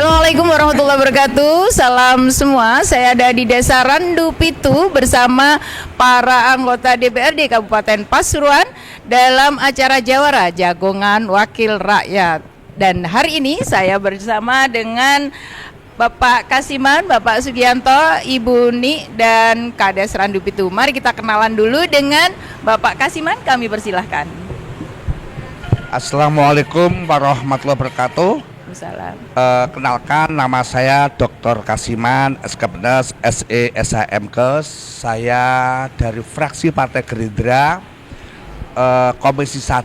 Assalamualaikum warahmatullahi wabarakatuh. Salam semua. Saya ada di Desa Randu Pitu bersama para anggota DPRD Kabupaten Pasuruan dalam acara Jawara Jagongan Wakil Rakyat. Dan hari ini saya bersama dengan Bapak Kasiman, Bapak Sugianto, Ibu Ni, dan Kades Randu Pitu. Mari kita kenalan dulu dengan Bapak Kasiman. Kami persilahkan. Assalamualaikum warahmatullahi wabarakatuh. Salam. Kenalkan, nama saya Dr. Kasiman, SKPNS, SE, SHMK. Saya dari fraksi Partai Gerindra, Komisi 1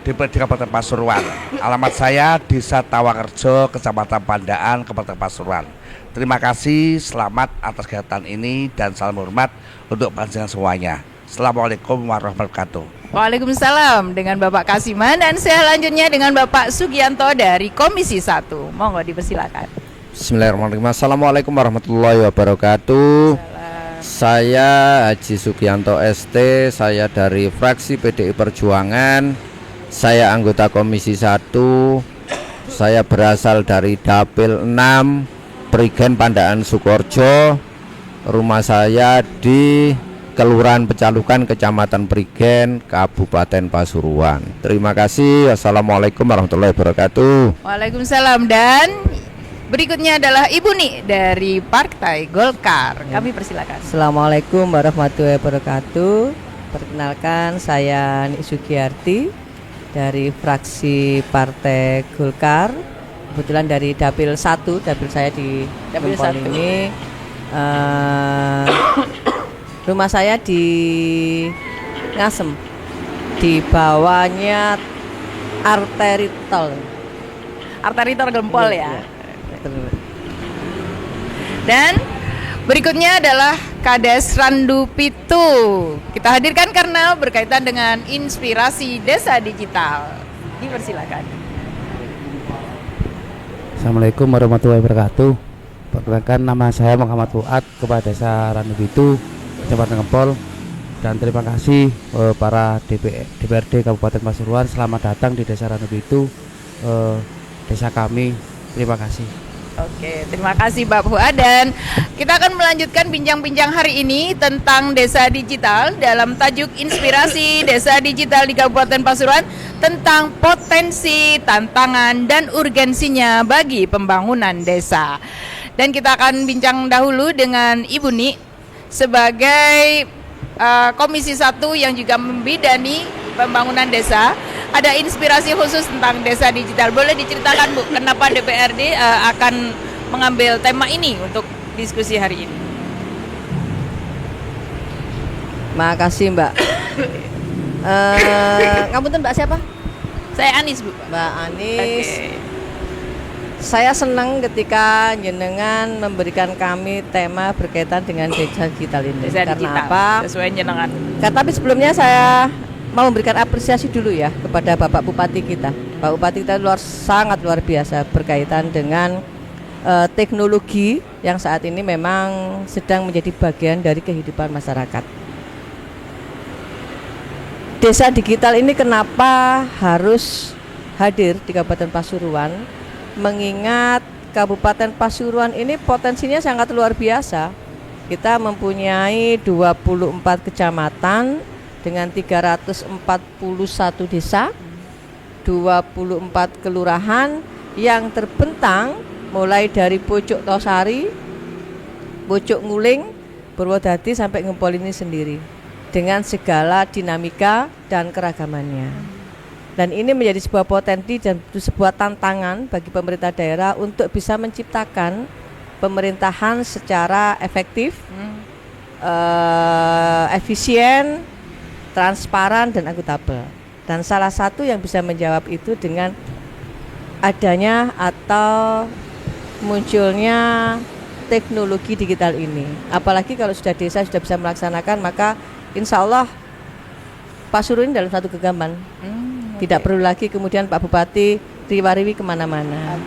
DPRD Kabupaten Pasuruan. Alamat saya Desa Tawakerjo, Kecamatan Pandaan, Kabupaten Pasuruan. Terima kasih, selamat atas kegiatan ini dan salam hormat untuk panjenengan semuanya. Assalamualaikum warahmatullahi wabarakatuh. Waalaikumsalam dengan Bapak Kasiman, dan selanjutnya dengan Bapak Sugianto dari Komisi 1. Monggo dipersilakan. Bismillahirrahmanirrahim. Assalamualaikum warahmatullahi wabarakatuh. Saya Haji Sugianto ST, saya dari fraksi PDI Perjuangan. Saya anggota Komisi 1. Saya berasal dari Dapil 6 Prigen Pandaan Sukoharjo. Rumah saya di Kelurahan Pecalukan, Kecamatan Prigen, Kabupaten Pasuruan. Terima kasih. Wassalamualaikum warahmatullahi wabarakatuh. Waalaikumsalam. Dan berikutnya adalah Ibu Ni dari Partai Golkar. Kami persilakan. Assalamualaikum warahmatullahi wabarakatuh. Perkenalkan, saya Nik Sugiyarti dari fraksi Partai Golkar. Kebetulan dari Dapil 1, dapil saya di Dapil Gempol 1. ini. Rumah saya di Ngasem, di bawahnya arteri tol. Arteri Tol Gempol ya. Betul. Dan berikutnya adalah Kades Randu Pitu. Kita hadirkan karena berkaitan dengan inspirasi desa digital. Dipersilakan. Assalamualaikum warahmatullahi wabarakatuh. Perkenalkan, nama saya Muhammad Fuad, Kepala Desa Randu Pitu, Kecamatan Gempol. Dan terima kasih para DPRD Kabupaten Pasuruan. Selamat datang di Desa Randu Pitu, desa kami. Terima kasih. Oke, terima kasih Pak Fuad. Dan kita akan melanjutkan bincang-bincang hari ini tentang desa digital dalam tajuk Inspirasi Desa Digital di Kabupaten Pasuruan, tentang potensi, tantangan, dan urgensinya bagi pembangunan desa. Dan kita akan bincang dahulu dengan Ibu Ni sebagai Komisi 1 yang juga membidani pembangunan desa. Ada inspirasi khusus tentang desa digital. Boleh diceritakan, Bu, kenapa DPRD akan mengambil tema ini untuk diskusi hari ini? Makasih Mbak. Kamu tuh Mbak siapa? Saya Anis, Bu. Mbak Anis. Oke. Saya senang ketika jenengan memberikan kami tema berkaitan dengan desa digital ini. Desa Karena digital, apa? sesuai jenengan. Tapi sebelumnya saya mau memberikan apresiasi dulu ya kepada Bapak Bupati kita. Pak Bupati kita sangat luar biasa berkaitan dengan teknologi yang saat ini memang sedang menjadi bagian dari kehidupan masyarakat. Desa digital ini kenapa harus hadir di Kabupaten Pasuruan? Mengingat Kabupaten Pasuruan ini potensinya sangat luar biasa. Kita mempunyai 24 kecamatan dengan 341 desa, 24 kelurahan yang terbentang mulai dari Pojok Tosari, Pojok Nguling, Purwodadi sampai Gempol ini sendiri, dengan segala dinamika dan keragamannya. Dan ini menjadi sebuah potensi dan sebuah tantangan bagi pemerintah daerah untuk bisa menciptakan pemerintahan secara efektif, efisien, transparan, dan akuntabel. Dan salah satu yang bisa menjawab itu dengan adanya atau munculnya teknologi digital ini. Apalagi kalau sudah desa sudah bisa melaksanakan, maka insya Allah Pasuruan dalam satu genggaman. Tidak perlu lagi kemudian Pak Bupati riwariwi kemana-mana.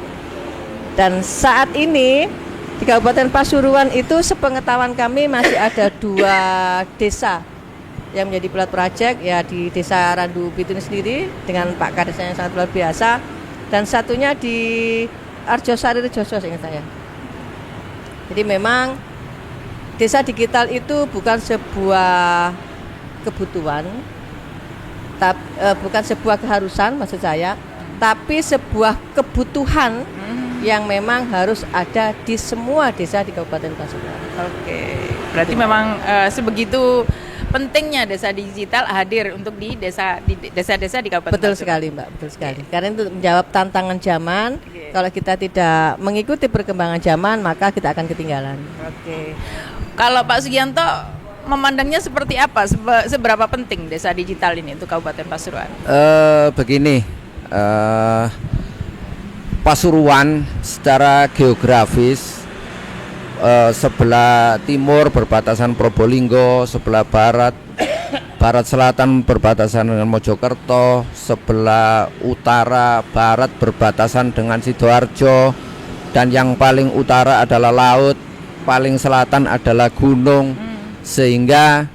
Dan saat ini di Kabupaten Pasuruan itu sepengetahuan kami masih ada 2 desa yang menjadi pilot project, ya di Desa Randu Pitu ini sendiri dengan Pak Kadesnya yang sangat luar biasa, dan satunya di Arjosari Rejoso seingat saya. Jadi memang desa digital itu bukan sebuah kebutuhan, bukan sebuah keharusan maksud saya, tapi sebuah kebutuhan yang memang harus ada di semua desa di Kabupaten Pasuruan. Oke, berarti memang sebegitu pentingnya desa digital hadir untuk di desa-desa di Kabupaten Betul Pasuruan. sekali Mbak, betul sekali. Karena itu menjawab tantangan zaman. Kalau kita tidak mengikuti perkembangan zaman, maka kita akan ketinggalan. Oke. Kalau Pak Sugianto memandangnya seperti apa? Seberapa penting desa digital ini untuk Kabupaten Pasuruan? Begini, Pasuruan secara geografis sebelah timur berbatasan Probolinggo, sebelah barat selatan berbatasan dengan Mojokerto, sebelah utara barat berbatasan dengan Sidoarjo, dan yang paling utara adalah laut, paling selatan adalah gunung. Sehingga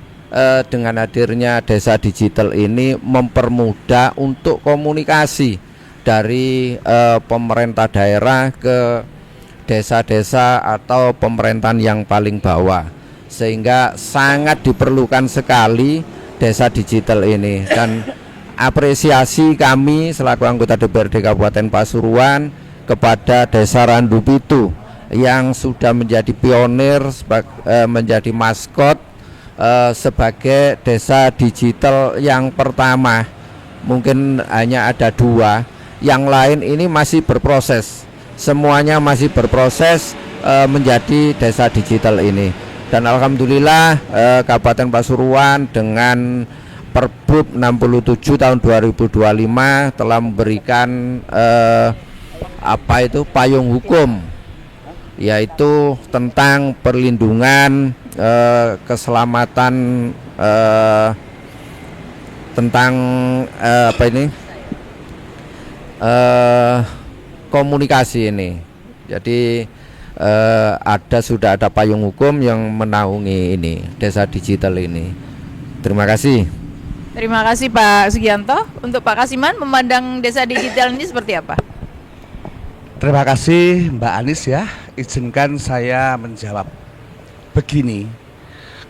dengan hadirnya desa digital ini mempermudah untuk komunikasi dari pemerintah daerah ke desa-desa atau pemerintahan yang paling bawah, sehingga sangat diperlukan sekali desa digital ini. Dan apresiasi kami selaku anggota DPRD Kabupaten Pasuruan kepada Desa Randupitu yang sudah menjadi pionir, menjadi maskot sebagai desa digital yang pertama. Mungkin hanya ada 2, yang lain ini masih berproses. Semuanya masih berproses menjadi desa digital ini. Dan alhamdulillah Kabupaten Pasuruan dengan Perbup 67 tahun 2025 telah memberikan payung hukum, yaitu tentang perlindungan keselamatan tentang komunikasi ini. Jadi sudah ada payung hukum yang menaungi ini desa digital ini. Terima kasih. Terima kasih Pak Sugianto. Untuk Pak Kasiman, memandang desa digital ini seperti apa? Terima kasih Mbak Anis ya. Izinkan saya menjawab. Begini,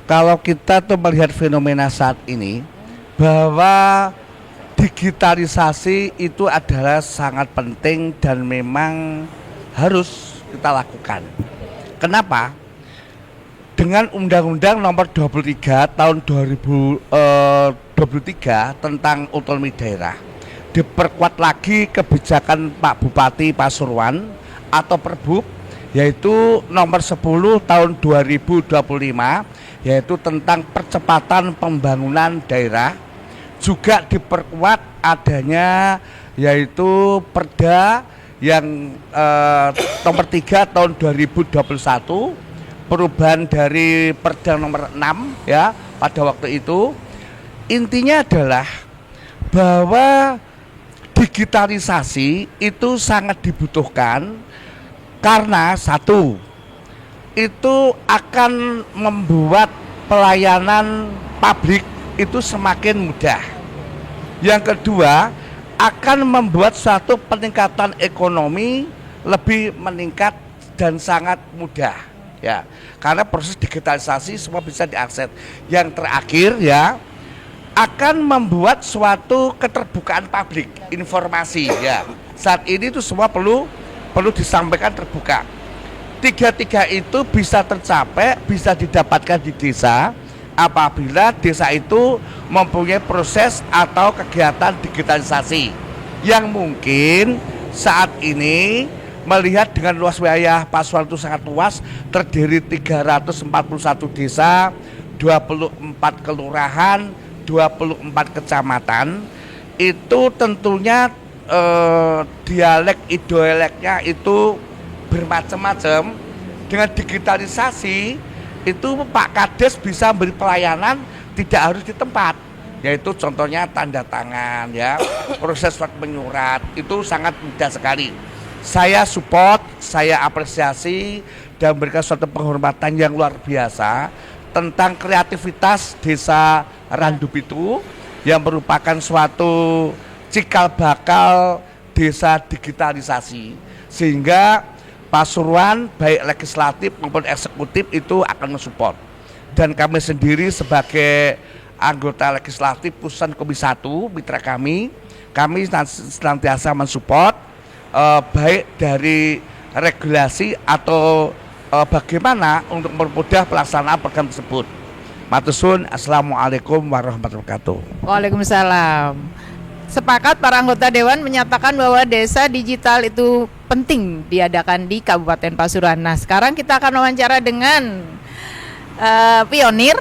kalau kita tuh melihat fenomena saat ini, bahwa digitalisasi itu adalah sangat penting dan memang harus kita lakukan. Kenapa? Dengan Undang-Undang Nomor 23 Tahun 2023 tentang otonomi daerah, diperkuat lagi kebijakan Pak Bupati Pasuruan atau Perbup, yaitu Nomor 10 Tahun 2025, yaitu tentang percepatan pembangunan daerah. Juga diperkuat adanya yaitu Perda yang nomor 3 tahun 2021, perubahan dari Perda nomor 6 ya pada waktu itu. Intinya adalah bahwa digitalisasi itu sangat dibutuhkan karena satu, itu akan membuat pelayanan publik itu semakin mudah. Yang kedua, akan membuat suatu peningkatan ekonomi lebih meningkat dan sangat mudah ya, karena proses digitalisasi semua bisa diakses. Yang terakhir ya, akan membuat suatu keterbukaan publik informasi ya. Saat ini itu semua perlu disampaikan terbuka. Tiga itu bisa tercapai, bisa didapatkan di desa apabila desa itu mempunyai proses atau kegiatan digitalisasi yang mungkin saat ini melihat dengan luas wilayah Pasuruan itu sangat luas, terdiri 341 desa, 24 kelurahan, 24 kecamatan. Itu tentunya dialek ideoleknya itu bermacam-macam. Dengan digitalisasi itu Pak Kades bisa beri pelayanan tidak harus di tempat, yaitu contohnya tanda tangan ya, proses surat menyurat itu sangat mudah sekali. Saya support, saya apresiasi dan memberikan suatu penghormatan yang luar biasa tentang kreativitas desa Randupitu yang merupakan suatu cikal bakal desa digitalisasi, sehingga Pasuruan baik legislatif maupun eksekutif itu akan mensupport. Dan kami sendiri sebagai anggota legislatif Pususan Komisi 1 mitra kami senantiasa mensupport baik dari regulasi atau bagaimana untuk mempermudah pelaksanaan program tersebut. Matur suwun. Assalamualaikum warahmatullahi wabarakatuh. Waalaikumsalam. Sepakat para anggota Dewan menyatakan bahwa desa digital itu penting diadakan di Kabupaten Pasuruan. Nah, sekarang kita akan wawancara dengan pionir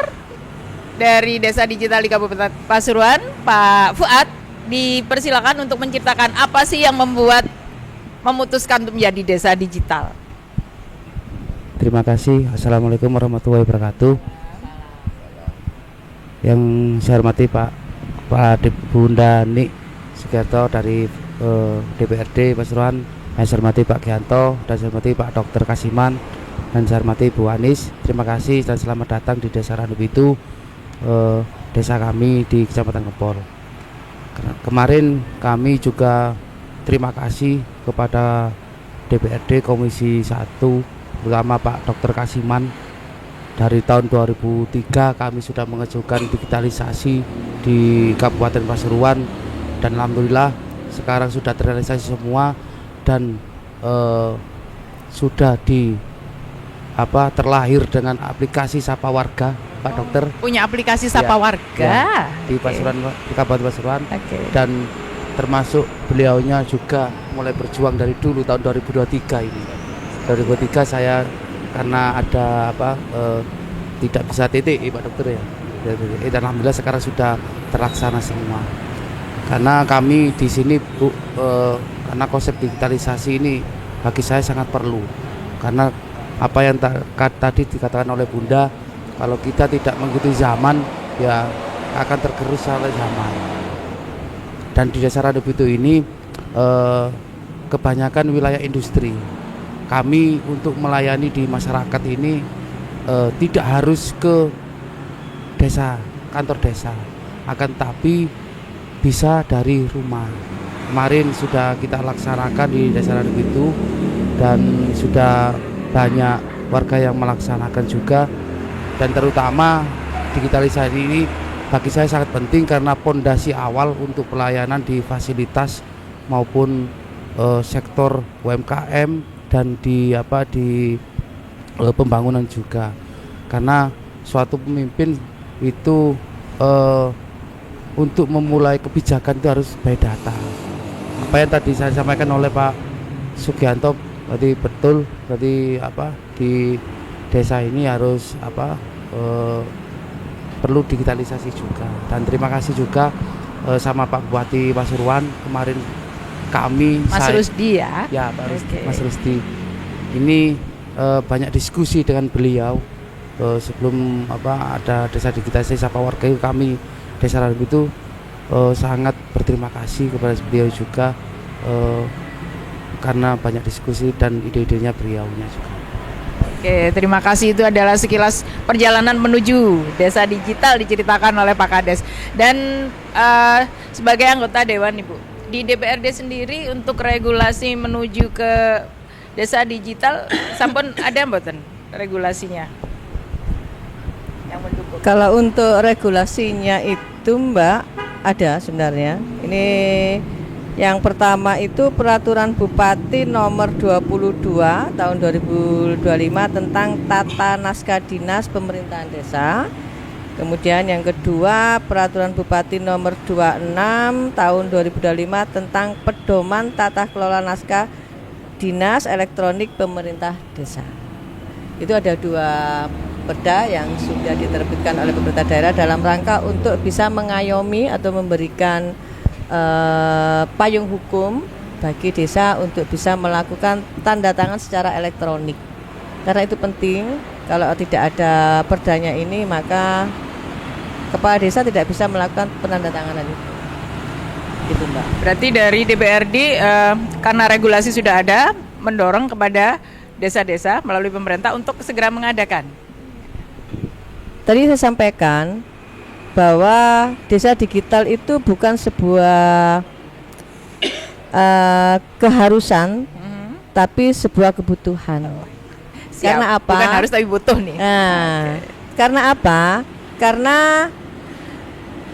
dari desa digital di Kabupaten Pasuruan, Pak Fuad. Dipersilakan untuk menceritakan apa sih yang memutuskan untuk menjadi desa digital. Terima kasih. Assalamualaikum warahmatullahi wabarakatuh. Yang saya hormati Pak Bunda Nik Sugiarto dari DPRD Pasuruan, yang saya hormati Pak Gianto, dan saya hormati Pak Dr. Kasiman, dan saya hormati Bu Anis. Terima kasih dan selamat datang di Desa Randubitu, desa kami di Kecamatan Ngempol. Kemarin kami juga terima kasih kepada DPRD Komisi 1, terutama Pak Dr. Kasiman. Dari tahun 2003 kami sudah mengajukan digitalisasi di Kabupaten Pasuruan, dan alhamdulillah sekarang sudah terrealisasi semua, dan sudah terlahir dengan aplikasi Sapa Warga, Pak Dokter. Punya aplikasi Sapa Warga di Pasuruan, di Kabupaten Pasuruan. Dan termasuk beliaunya juga mulai berjuang dari dulu tahun 2023 ini. 2023 saya karena ada tidak bisa titik Pak Dokter ya. Dan alhamdulillah sekarang sudah terlaksana semua. Karena kami di sini karena konsep digitalisasi ini bagi saya sangat perlu. Karena apa yang tadi dikatakan oleh Bunda, kalau kita tidak mengikuti zaman ya akan tergerus oleh zaman. Dan di Desa Randubitu ini kebanyakan wilayah industri. Kami untuk melayani di masyarakat ini tidak harus ke desa, kantor desa, akan tapi bisa dari rumah. Kemarin sudah kita laksanakan di Desa Randubitu, dan sudah banyak warga yang melaksanakan juga. Dan terutama digitalisasi ini bagi saya sangat penting karena pondasi awal untuk pelayanan di fasilitas maupun sektor UMKM dan di pembangunan juga. Karena suatu pemimpin itu untuk memulai kebijakan itu harus by data. Apa yang tadi saya sampaikan oleh Pak Sugianto berarti betul, berarti di desa ini harus perlu digitalisasi juga. Dan terima kasih juga sama Pak Bupati Pasuruan kemarin kami Rusdi ya. Ya, Pak Rusdi, Mas Rusdi. Ini banyak diskusi dengan beliau sebelum ada desa digitalisasi Sapa Warga. Kami Desa Randubitu sangat berterima kasih kepada beliau juga karena banyak diskusi dan ide-idenya beliaunya juga. Oke, terima kasih. Itu adalah sekilas perjalanan menuju desa digital diceritakan oleh Pak Kades. Dan sebagai anggota Dewan Ibu, di DPRD sendiri untuk regulasi menuju ke desa digital sampun ada mboten regulasinya yang mendukung? Kalau untuk regulasinya itu Mbak ada sebenarnya. Ini yang pertama itu Peraturan Bupati nomor 22 tahun 2025 tentang tata naskah dinas pemerintahan desa. Kemudian yang kedua Peraturan Bupati nomor 26 tahun 2025 tentang pedoman tata kelola naskah dinas elektronik pemerintah desa. Itu ada dua perda yang sudah diterbitkan oleh pemerintah daerah dalam rangka untuk bisa mengayomi atau memberikan payung hukum bagi desa untuk bisa melakukan tanda tangan secara elektronik. Karena itu penting, kalau tidak ada perdanya ini maka kepala desa tidak bisa melakukan penandatanganan itu. Gitu Mbak. Berarti dari DPRD karena regulasi sudah ada mendorong kepada desa-desa melalui pemerintah untuk segera mengadakan. Tadi saya sampaikan bahwa desa digital itu bukan sebuah keharusan, tapi sebuah kebutuhan. Siap. Karena apa? Bukan harus tapi butuh nih. Nah, karena apa? Karena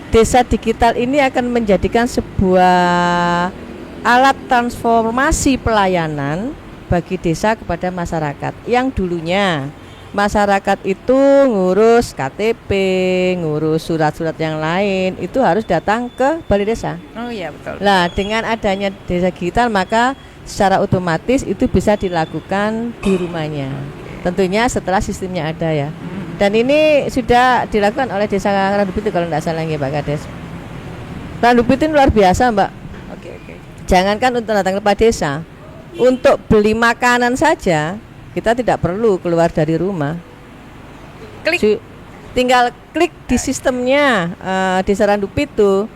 desa digital ini akan menjadikan sebuah alat transformasi pelayanan bagi desa kepada masyarakat. Yang dulunya masyarakat itu ngurus KTP, ngurus surat-surat yang lain, itu harus datang ke balai desa. Oh iya betul. Nah, dengan adanya desa digital maka secara otomatis itu bisa dilakukan di rumahnya. Tentunya setelah sistemnya ada ya. Dan ini sudah dilakukan oleh Desa Randupitu kalau tidak salah ya Pak Kades. Randupitu luar biasa Mbak. Oke. Jangankan untuk datang ke kepala desa, untuk beli makanan saja kita tidak perlu keluar dari rumah. Klik. Tinggal klik di sistemnya Desa Randupitu,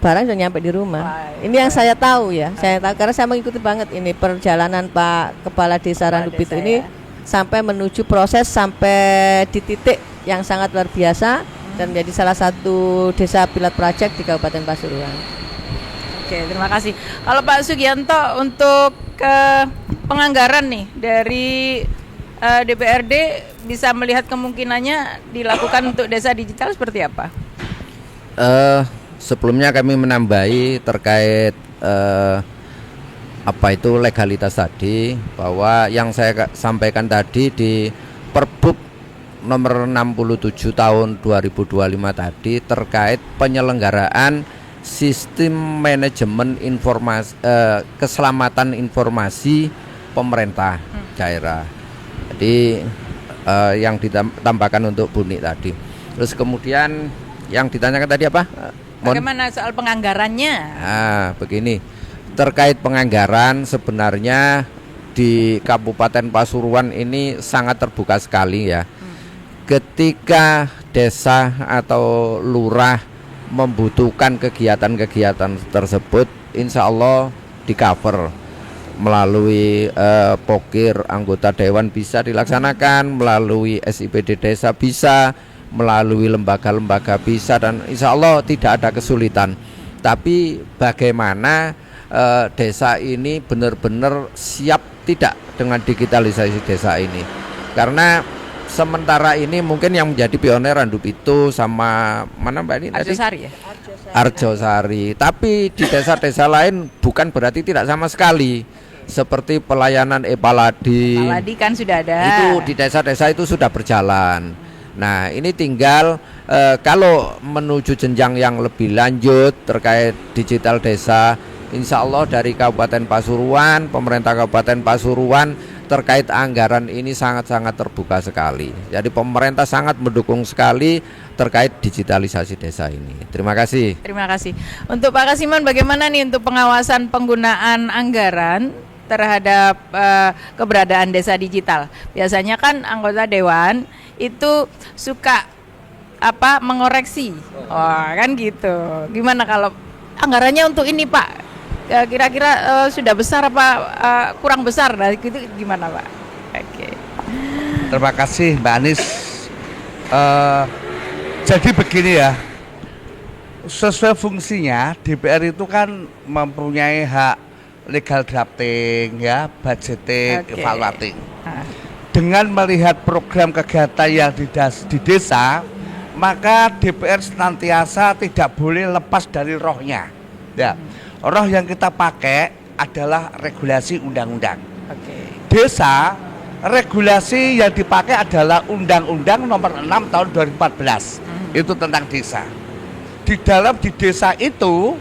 barang sudah nyampe di rumah. Wah, ini yang saya tahu ya, saya tahu karena saya mengikuti banget ini perjalanan Pak Kepala Desa Randupitu ini sampai menuju proses sampai di titik yang sangat luar biasa dan menjadi salah satu desa pilot project di Kabupaten Pasuruan. Oke, terima kasih. Kalau Pak Sugianto untuk penganggaran nih dari DPRD bisa melihat kemungkinannya dilakukan untuk desa digital seperti apa? Sebelumnya kami menambahi terkait apa itu legalitas tadi, bahwa yang saya sampaikan tadi di Perbup nomor 67 tahun 2025 tadi terkait penyelenggaraan sistem manajemen informasi keselamatan informasi pemerintah daerah. Jadi yang ditambahkan untuk Buni tadi. Terus kemudian yang ditanyakan tadi apa? Bagaimana soal penganggarannya? Nah, begini. Terkait penganggaran sebenarnya di Kabupaten Pasuruan ini sangat terbuka sekali ya. Ketika desa atau lurah membutuhkan kegiatan-kegiatan tersebut, insya Allah di cover melalui pokir anggota dewan bisa dilaksanakan, melalui SIPD desa bisa, melalui lembaga-lembaga bisa, dan insya Allah tidak ada kesulitan. Tapi bagaimana desa ini benar-benar siap tidak dengan digitalisasi desa ini? Karena sementara ini mungkin yang menjadi pioner Randupitu sama mana Mbak ini tadi? Arjosari ya? Arjosari. Tapi di desa-desa lain bukan berarti tidak sama sekali. Seperti pelayanan Epaladi. Epaladi kan sudah ada. Itu di desa-desa itu sudah berjalan. Nah, ini tinggal kalau menuju jenjang yang lebih lanjut terkait digital desa, insya Allah dari Kabupaten Pasuruan, pemerintah Kabupaten Pasuruan terkait anggaran ini sangat-sangat terbuka sekali. Jadi pemerintah sangat mendukung sekali terkait digitalisasi desa ini. Terima kasih. Terima kasih. Untuk Pak Kasiman, bagaimana nih untuk pengawasan penggunaan anggaran terhadap keberadaan desa digital? Biasanya kan anggota dewan itu suka mengoreksi. Kan gitu. Gimana kalau anggarannya untuk ini Pak? Kira-kira sudah besar apa kurang besar? Nah, itu gimana Pak? Oke. Terima kasih Mbak Anis. Jadi begini ya, sesuai fungsinya DPR itu kan mempunyai hak legal drafting ya, budgeting, evaluating. Dengan melihat program kegiatan yang di desa, maka DPR senantiasa tidak boleh lepas dari rohnya. Ya, roh yang kita pakai adalah regulasi undang-undang. Desa, regulasi yang dipakai adalah Undang-Undang Nomor 6 Tahun 2014. Itu tentang desa. Di desa itu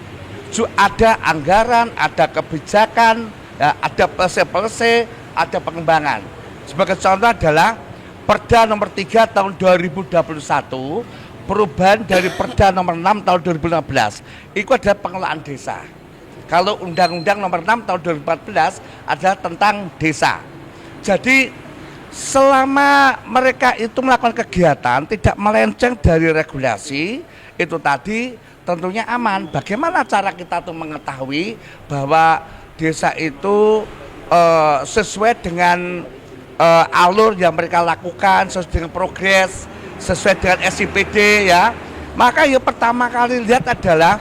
ada anggaran, ada kebijakan, ya, ada PLC, ada pengembangan. Sebagai contoh adalah Perda Nomor 3 Tahun 2021, perubahan dari Perda Nomor 6 Tahun 2015. Itu adalah pengelolaan desa. Kalau Undang-Undang Nomor 6 Tahun 2014 adalah tentang desa. Jadi selama mereka itu melakukan kegiatan tidak melenceng dari regulasi, itu tadi tentunya aman. Bagaimana cara kita tuh mengetahui bahwa desa itu sesuai dengan alur yang mereka lakukan, sesuai dengan progres, sesuai dengan SIPD ya. Maka yang pertama kali lihat adalah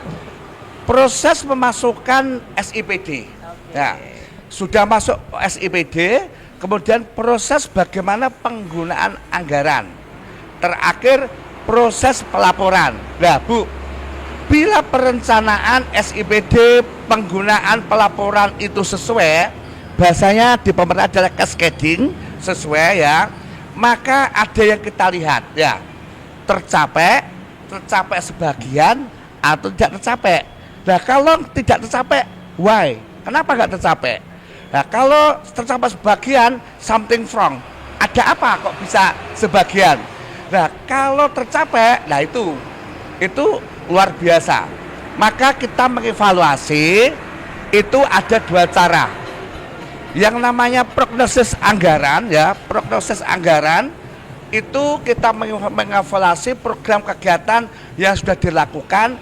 proses memasukkan SIPD. Ya, sudah masuk SIPD, kemudian proses bagaimana penggunaan anggaran. Terakhir proses pelaporan. Nah, Bu, bila perencanaan SIPD penggunaan pelaporan itu sesuai, bahasanya di pemerintah adalah cascading, sesuai ya, maka ada yang kita lihat ya, tercapai sebagian atau tidak tercapai. Nah, kalau tidak tercapai, why? Kenapa nggak tercapai? Nah, kalau tercapai sebagian, something wrong. Ada apa kok bisa sebagian? Nah, kalau tercapai, nah itu luar biasa. Maka kita mengevaluasi itu ada dua cara. Yang namanya prognosis anggaran ya, prognosis anggaran itu kita mengevaluasi program kegiatan yang sudah dilakukan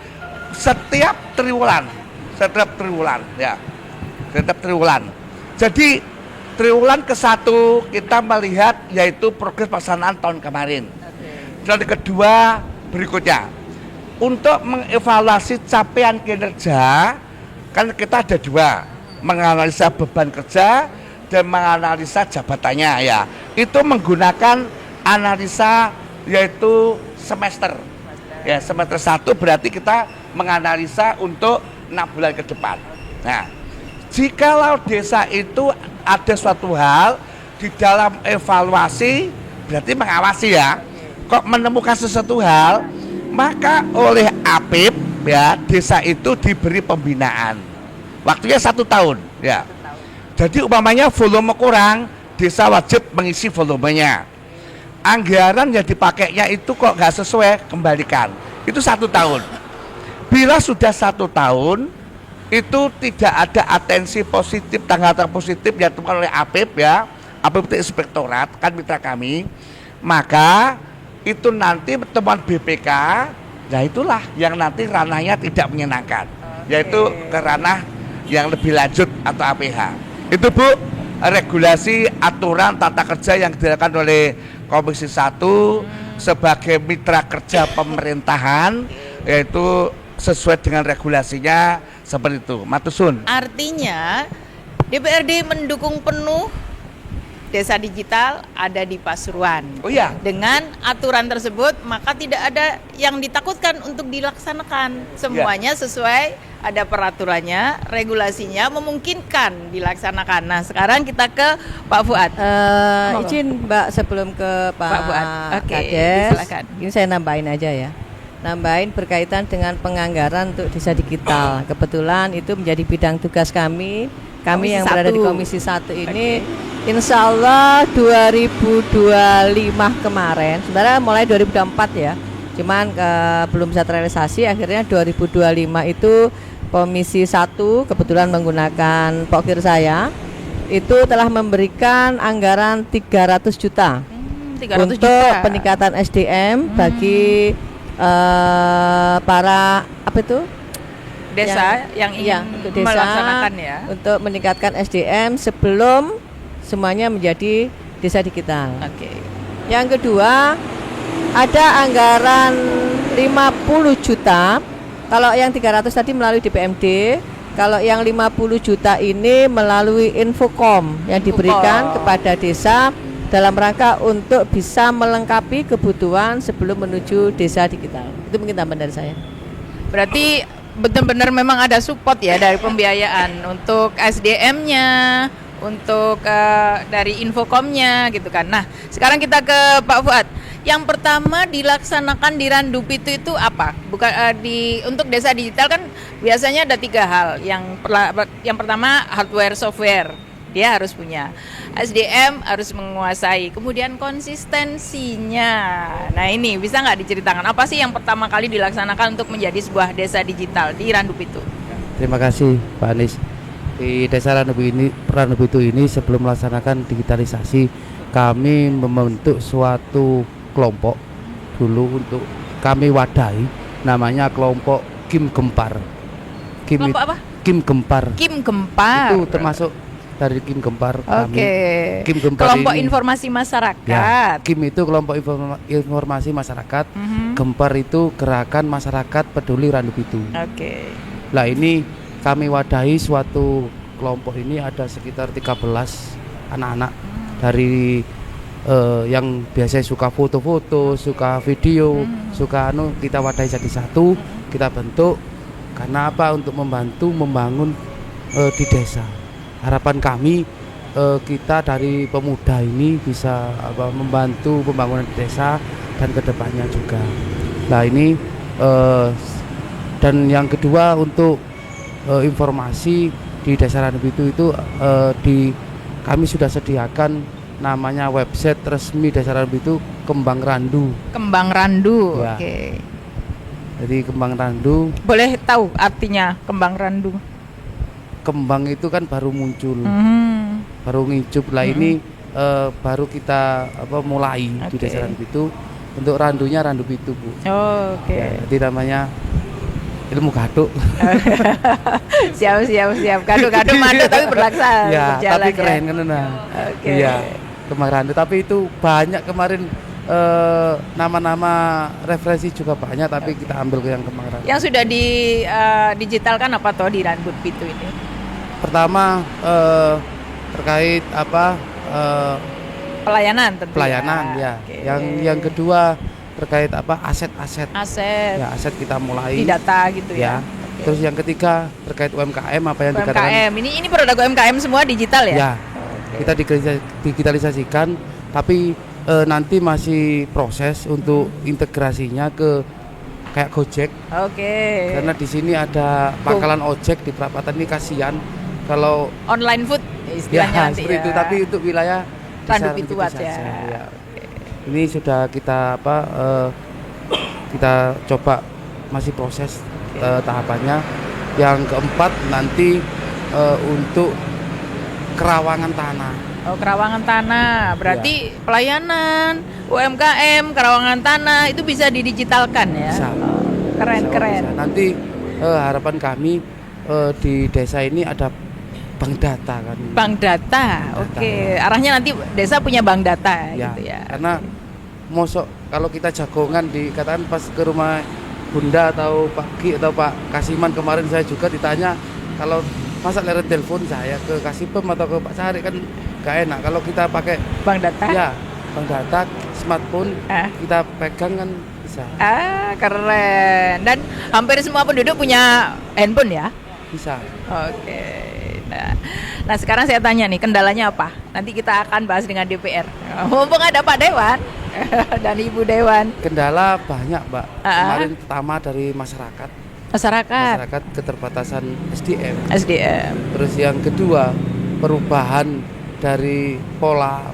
setiap triwulan ya. Setiap triwulan. Jadi triwulan ke-1 kita melihat yaitu progres pelaksanaan tahun kemarin. Dan kedua berikutnya untuk mengevaluasi capaian kinerja kan kita ada dua, menganalisa beban kerja dan menganalisa jabatannya ya. Itu menggunakan analisa yaitu semester. Ya, semester 1 berarti kita menganalisa untuk 6 bulan ke depan. Nah, jikalau desa itu ada suatu hal di dalam evaluasi, berarti mengawasi ya. Kok menemukan sesuatu hal, maka oleh APIP ya desa itu diberi pembinaan. Waktunya 1 tahun ya. Jadi umpamanya volume kurang, desa wajib mengisi volumenya. Anggaran yang dipakainya itu kok nggak sesuai, kembalikan. Itu 1 tahun. Bila sudah 1 tahun, itu tidak ada atensi positif, tanggapan positif yang ditemukan oleh APIP ya, APIP itu inspektorat kan mitra kami, maka itu nanti temuan BPK, nah itulah yang nanti ranahnya tidak menyenangkan, yaitu ke ranah yang lebih lanjut atau APH. Itu Bu, regulasi aturan tata kerja yang dilakukan oleh Komisi 1 sebagai mitra kerja pemerintahan, yaitu sesuai dengan regulasinya seperti itu. Matusun. Artinya DPRD mendukung penuh desa digital ada di Pasuruan. Oh iya. Dengan aturan tersebut maka tidak ada yang ditakutkan untuk dilaksanakan. Semuanya sesuai, ada peraturannya, regulasinya memungkinkan dilaksanakan. Nah, sekarang kita ke Pak Fuad. Izin Mbak sebelum ke Pak Fuad. Oke, Kades, silakan. ini saya nambahin aja ya. Nambahin berkaitan dengan penganggaran untuk desa digital. Kebetulan itu menjadi bidang tugas kami. Kami Komisi yang berada di 1. Komisi 1 ini insya Allah 2025 kemarin, sebenarnya mulai 2024 ya, cuman belum bisa terrealisasi. Akhirnya 2025 itu Komisi 1 kebetulan menggunakan pokir saya itu telah memberikan anggaran 300 juta 300 untuk juta. peningkatan SDM bagi para apa itu Desa yang ingin iya, untuk desa, melaksanakan ya. untuk meningkatkan SDM sebelum semuanya menjadi desa digital. Oke. Yang kedua, ada anggaran 50 juta. Kalau yang 300 tadi melalui DPMD, kalau yang 50 juta ini melalui Infocom yang diberikan kepada desa dalam rangka untuk bisa melengkapi kebutuhan sebelum menuju desa digital. Itu mungkin tambahan dari saya. Berarti benar-benar memang ada support ya dari pembiayaan untuk SDM-nya, untuk dari Infocom-nya gitu kan. Nah, sekarang kita ke Pak Fuad. Yang pertama dilaksanakan di Randupitu itu apa? Bukan untuk desa digital kan biasanya ada 3 hal. Yang pertama hardware software. Dia harus punya. SDM harus menguasai. Kemudian konsistensinya. Nah, ini bisa nggak diceritakan apa sih yang pertama kali dilaksanakan untuk menjadi sebuah desa digital di Randupitu? Terima kasih Pak Anies. Di desa Randupitu ini sebelum melaksanakan digitalisasi, kami membentuk suatu kelompok dulu untuk kami wadahi, namanya kelompok Kim Gempar. Kelompok apa? Kim Gempar. Kim Gempar. Itu termasuk dari Kim Gempar kami. Oke. Kim Gempar Kelompok ini, informasi masyarakat. ya, Kim itu kelompok informasi masyarakat. Gempar itu gerakan masyarakat peduli Randupitu. Oke. Lah ini kami wadahi suatu kelompok ini ada sekitar 13 anak-anak dari yang biasanya suka foto-foto, suka video, suka kita wadahi jadi satu, kita bentuk karena apa? Untuk membantu membangun di desa. Harapan kami kita dari pemuda ini bisa membantu pembangunan desa dan kedepannya juga. Nah ini dan yang kedua untuk informasi di Desa Randubitu itu kami sudah sediakan namanya website resmi Desa Randubitu Kembang Randu. Kembang Randu. Ya. Oke. Jadi Kembang Randu, Boleh tahu artinya kembang randu? kembang itu kan baru muncul, Mhm. baru ngicup. Lah ini baru kita mulai di Oke. Desa Randubitu. Untuk randunya Randubitu, Bu. Oh, oke. Ya, jadi namanya ilmu gaduk. Siap. Kado-kado mandor tapi berlaksana. Ya, berjalan tapi ya. keren kan nah. Oke. Iya, Kembang Randu. Tapi itu banyak kemarin nama-nama referensi juga banyak, tapi kita ambil ke yang Kembang Randu. Yang sudah di digitalkan apa toh di Randubitu ini? Pertama terkait Pelayanan tentu. pelayanan ya. Oke. Yang kedua terkait aset-aset. Aset Ya, aset kita mulai. di data gitu Ya. ya. Oke. Terus yang ketiga terkait UMKM apa yang dikatakan. UMKM ini produk UMKM semua digital ya? Ya. Kita digitalisasikan, tapi nanti masih proses untuk integrasinya ke kayak Gojek. Oke. Karena di sini ada pangkalan ojek di perapatan ini, kasihan kalau Online food istilahnya nanti seperti ya. itu, tapi untuk wilayah Desa Randubitu Randubitu aja. saja, ya. Oke. Ini sudah kita kita coba, masih proses tahapannya. Yang keempat nanti untuk kerawangan tanah. Oh, kerawangan tanah. Berarti Iya. pelayanan UMKM, kerawangan tanah itu bisa didigitalkan ya. Bisa. Oh, keren. Bisa. Nanti harapan kami di desa ini ada bank data kan. Bank data. Oke. Arahnya nanti desa punya bank data Ya, gitu ya. karena mosok kalau kita jagongan dikatakan pas ke rumah Bunda atau Pak Ki atau Pak Kasiman kemarin, saya juga ditanya kalau masa lewat telepon saya ke Kasipem atau ke Pak Sari kan gak enak. Kalau kita pakai Bank data. ya bank data smartphone Ah. kita pegang kan bisa. Keren. Dan hampir semua penduduk punya handphone ya. Bisa. Oke. Nah, sekarang saya tanya nih, kendalanya apa? Nanti kita akan bahas dengan DPR. Mumpung ada Pak Dewan dan Ibu Dewan. Kendala banyak, Mbak. Ah. Kemarin pertama dari masyarakat. Masyarakat, Keterbatasan SDM. SDM. Terus yang kedua, perubahan dari pola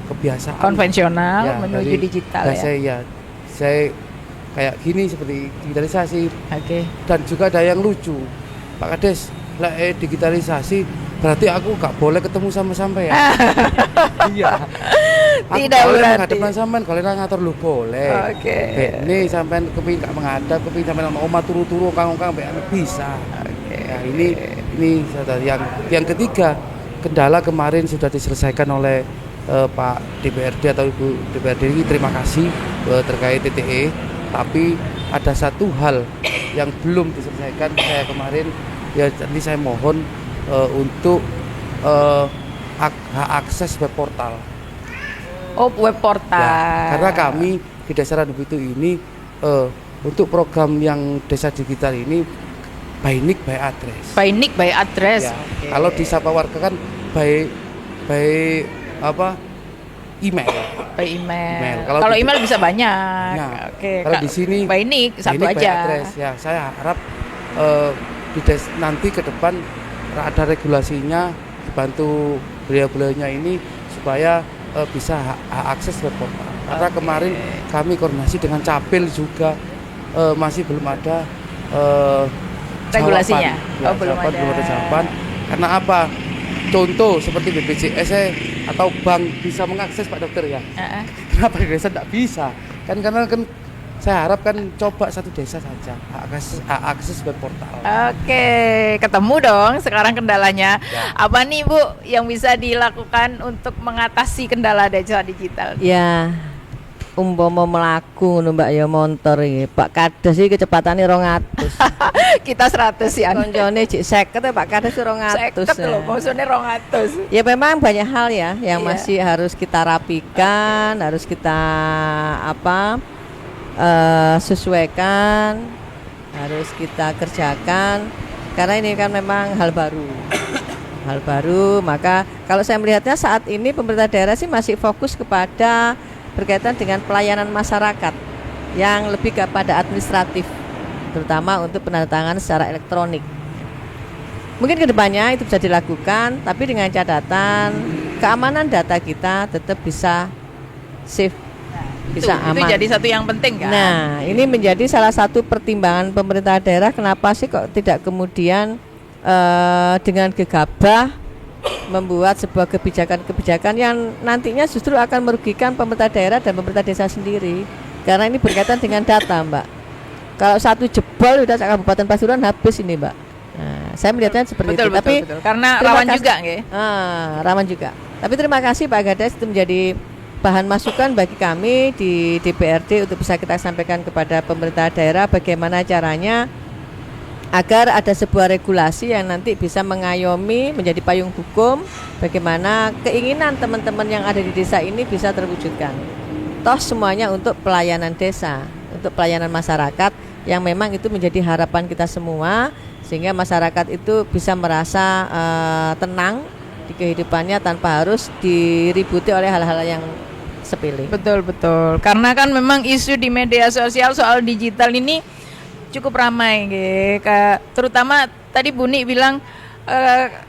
kebiasaan Konvensional Ya, menuju dari digital ya. Saya kayak gini seperti digitalisasi, Oke. dan juga ada yang lucu, Pak Kades, lah digitalisasi berarti aku gak boleh ketemu sama sampean. Iya. Aku Tidak boleh berarti. menghadap sampean, kalian ngatur lu boleh. Oke. Ini sampean kepingin gak menghadap, kepingin sampean nang omah turu-turu kang-kang bisa. Oke. Ya, ini yang ketiga, kendala kemarin sudah diselesaikan oleh Pak DPRD atau Ibu DPRD ini, terima kasih terkait TTE, tapi ada satu hal yang belum diselesaikan saya kemarin, ya nanti saya mohon untuk hak akses web portal. Oh, web portal. Ya, karena kami di Desa Randubitu ini untuk program yang desa digital ini by nick by address. By nick, by address. Ya, Oke. kalau di Sapa Warga kan by email. By email. Kalau Kalau di- email bisa banyak. Ya, Oke. kalau di sini by nick by satu nick by aja. address. Ya, saya harap nanti ke depan ada regulasinya, dibantu beliau-beliaunya ini supaya bisa akses web portal. Karena Oke. kemarin kami koordinasi dengan Capil juga masih belum ada Regulasinya? jawaban. Ya, Oh, belum ada. belum ada jawaban. Karena apa? Contoh seperti BPJS atau bank bisa mengakses, Pak Dokter ya. Heeh. Kenapa di desa tidak bisa? Karena saya harap coba satu desa saja akses web portal. Oke, ketemu dong sekarang kendalanya. Ya. Apa nih Bu yang bisa dilakukan untuk mengatasi kendala desa digital? Ya, umpama melaku ngono Mbak ya montor iki. Pak Kades iki kecepatane 200. Kita 100 ya. Koncone jek 50 ya Pak Kades 200. Seket loh, maksudnya 200. Ya memang banyak hal ya yang Iya. masih harus kita rapikan, harus kita sesuaikan, harus kita kerjakan karena ini kan memang hal baru. Hal baru, maka kalau saya melihatnya saat ini pemerintah daerah sih masih fokus kepada berkaitan dengan pelayanan masyarakat yang lebih kepada administratif, terutama untuk penandatanganan secara elektronik. Mungkin kedepannya itu bisa dilakukan, tapi dengan catatan keamanan data kita tetap bisa safe, bisa Itu aman. jadi satu yang penting kan. Nah, ini menjadi salah satu pertimbangan pemerintah daerah kenapa sih kok tidak kemudian dengan gegabah membuat sebuah kebijakan-kebijakan yang nantinya justru akan merugikan pemerintah daerah dan pemerintah desa sendiri. Karena ini berkaitan dengan data, Mbak. Kalau satu jebol udah Kabupaten Pasuruan habis ini, Mbak. Nah, saya melihatnya seperti Betul, itu. Tapi betul. Karena terima rawan kasih. juga nggih. Rawan juga. Tapi terima kasih Pak Gades, itu menjadi bahan masukan bagi kami di DPRD untuk bisa kita sampaikan kepada pemerintah daerah bagaimana caranya agar ada sebuah regulasi yang nanti bisa mengayomi menjadi payung hukum bagaimana keinginan teman-teman yang ada di desa ini bisa terwujudkan. Toh semuanya untuk pelayanan desa, untuk pelayanan masyarakat yang memang itu menjadi harapan kita semua sehingga masyarakat itu bisa merasa tenang di kehidupannya tanpa harus diributi oleh hal-hal yang sepele. Betul. Karena kan memang isu di media sosial soal digital ini cukup ramai terutama tadi Bu Ni bilang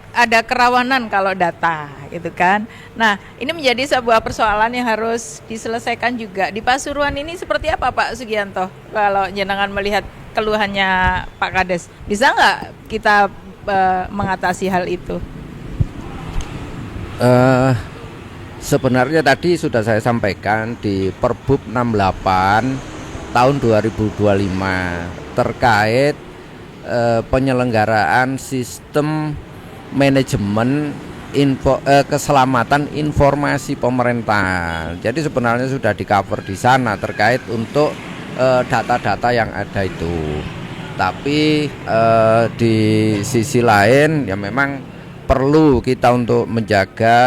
ada kerawanan kalau data gitu kan. Nah, ini menjadi sebuah persoalan yang harus diselesaikan juga. Di Pasuruan ini seperti apa Pak Sugianto? Kalau jenengan melihat keluhannya Pak Kades, bisa nggak kita mengatasi hal itu? Sebenarnya tadi sudah saya sampaikan di Perbup 68 tahun 2025 terkait penyelenggaraan sistem manajemen keselamatan informasi pemerintah. Jadi sebenarnya sudah di-cover di sana terkait untuk data-data yang ada itu. Tapi di sisi lain ya memang perlu kita untuk menjaga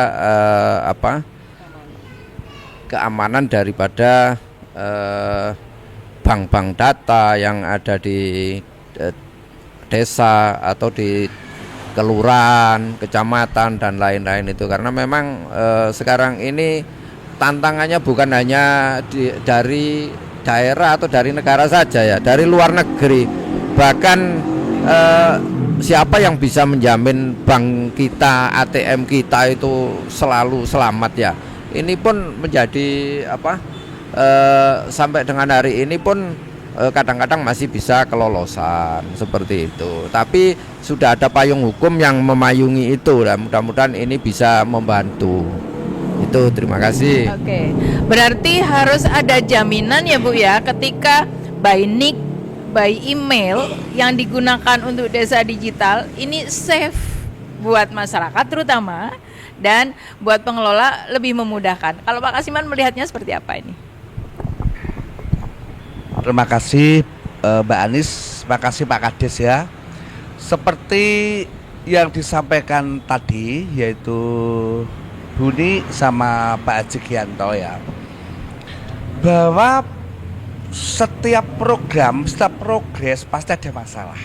keamanan daripada bank-bank data yang ada di desa atau di kelurahan, kecamatan dan lain-lain itu karena memang sekarang ini tantangannya bukan hanya dari daerah atau dari negara saja ya, dari luar negeri bahkan siapa yang bisa menjamin bank kita, ATM kita itu selalu selamat ya. Ini pun menjadi sampai dengan hari ini pun kadang-kadang masih bisa kelolosan seperti itu. Tapi sudah ada payung hukum yang memayungi itu dan mudah-mudahan ini bisa membantu. Itu terima kasih. Oke. Berarti harus ada jaminan ya Bu ya ketika by nick, by email yang digunakan untuk desa digital ini safe buat masyarakat terutama dan buat pengelola lebih memudahkan. Kalau Pak Kasiman melihatnya seperti apa ini? Terima kasih Mbak Anis, terima kasih Pak Kades ya. Seperti yang disampaikan tadi yaitu Buni sama Pak Haji Gianto ya, bahwa setiap program, setiap progres pasti ada masalah.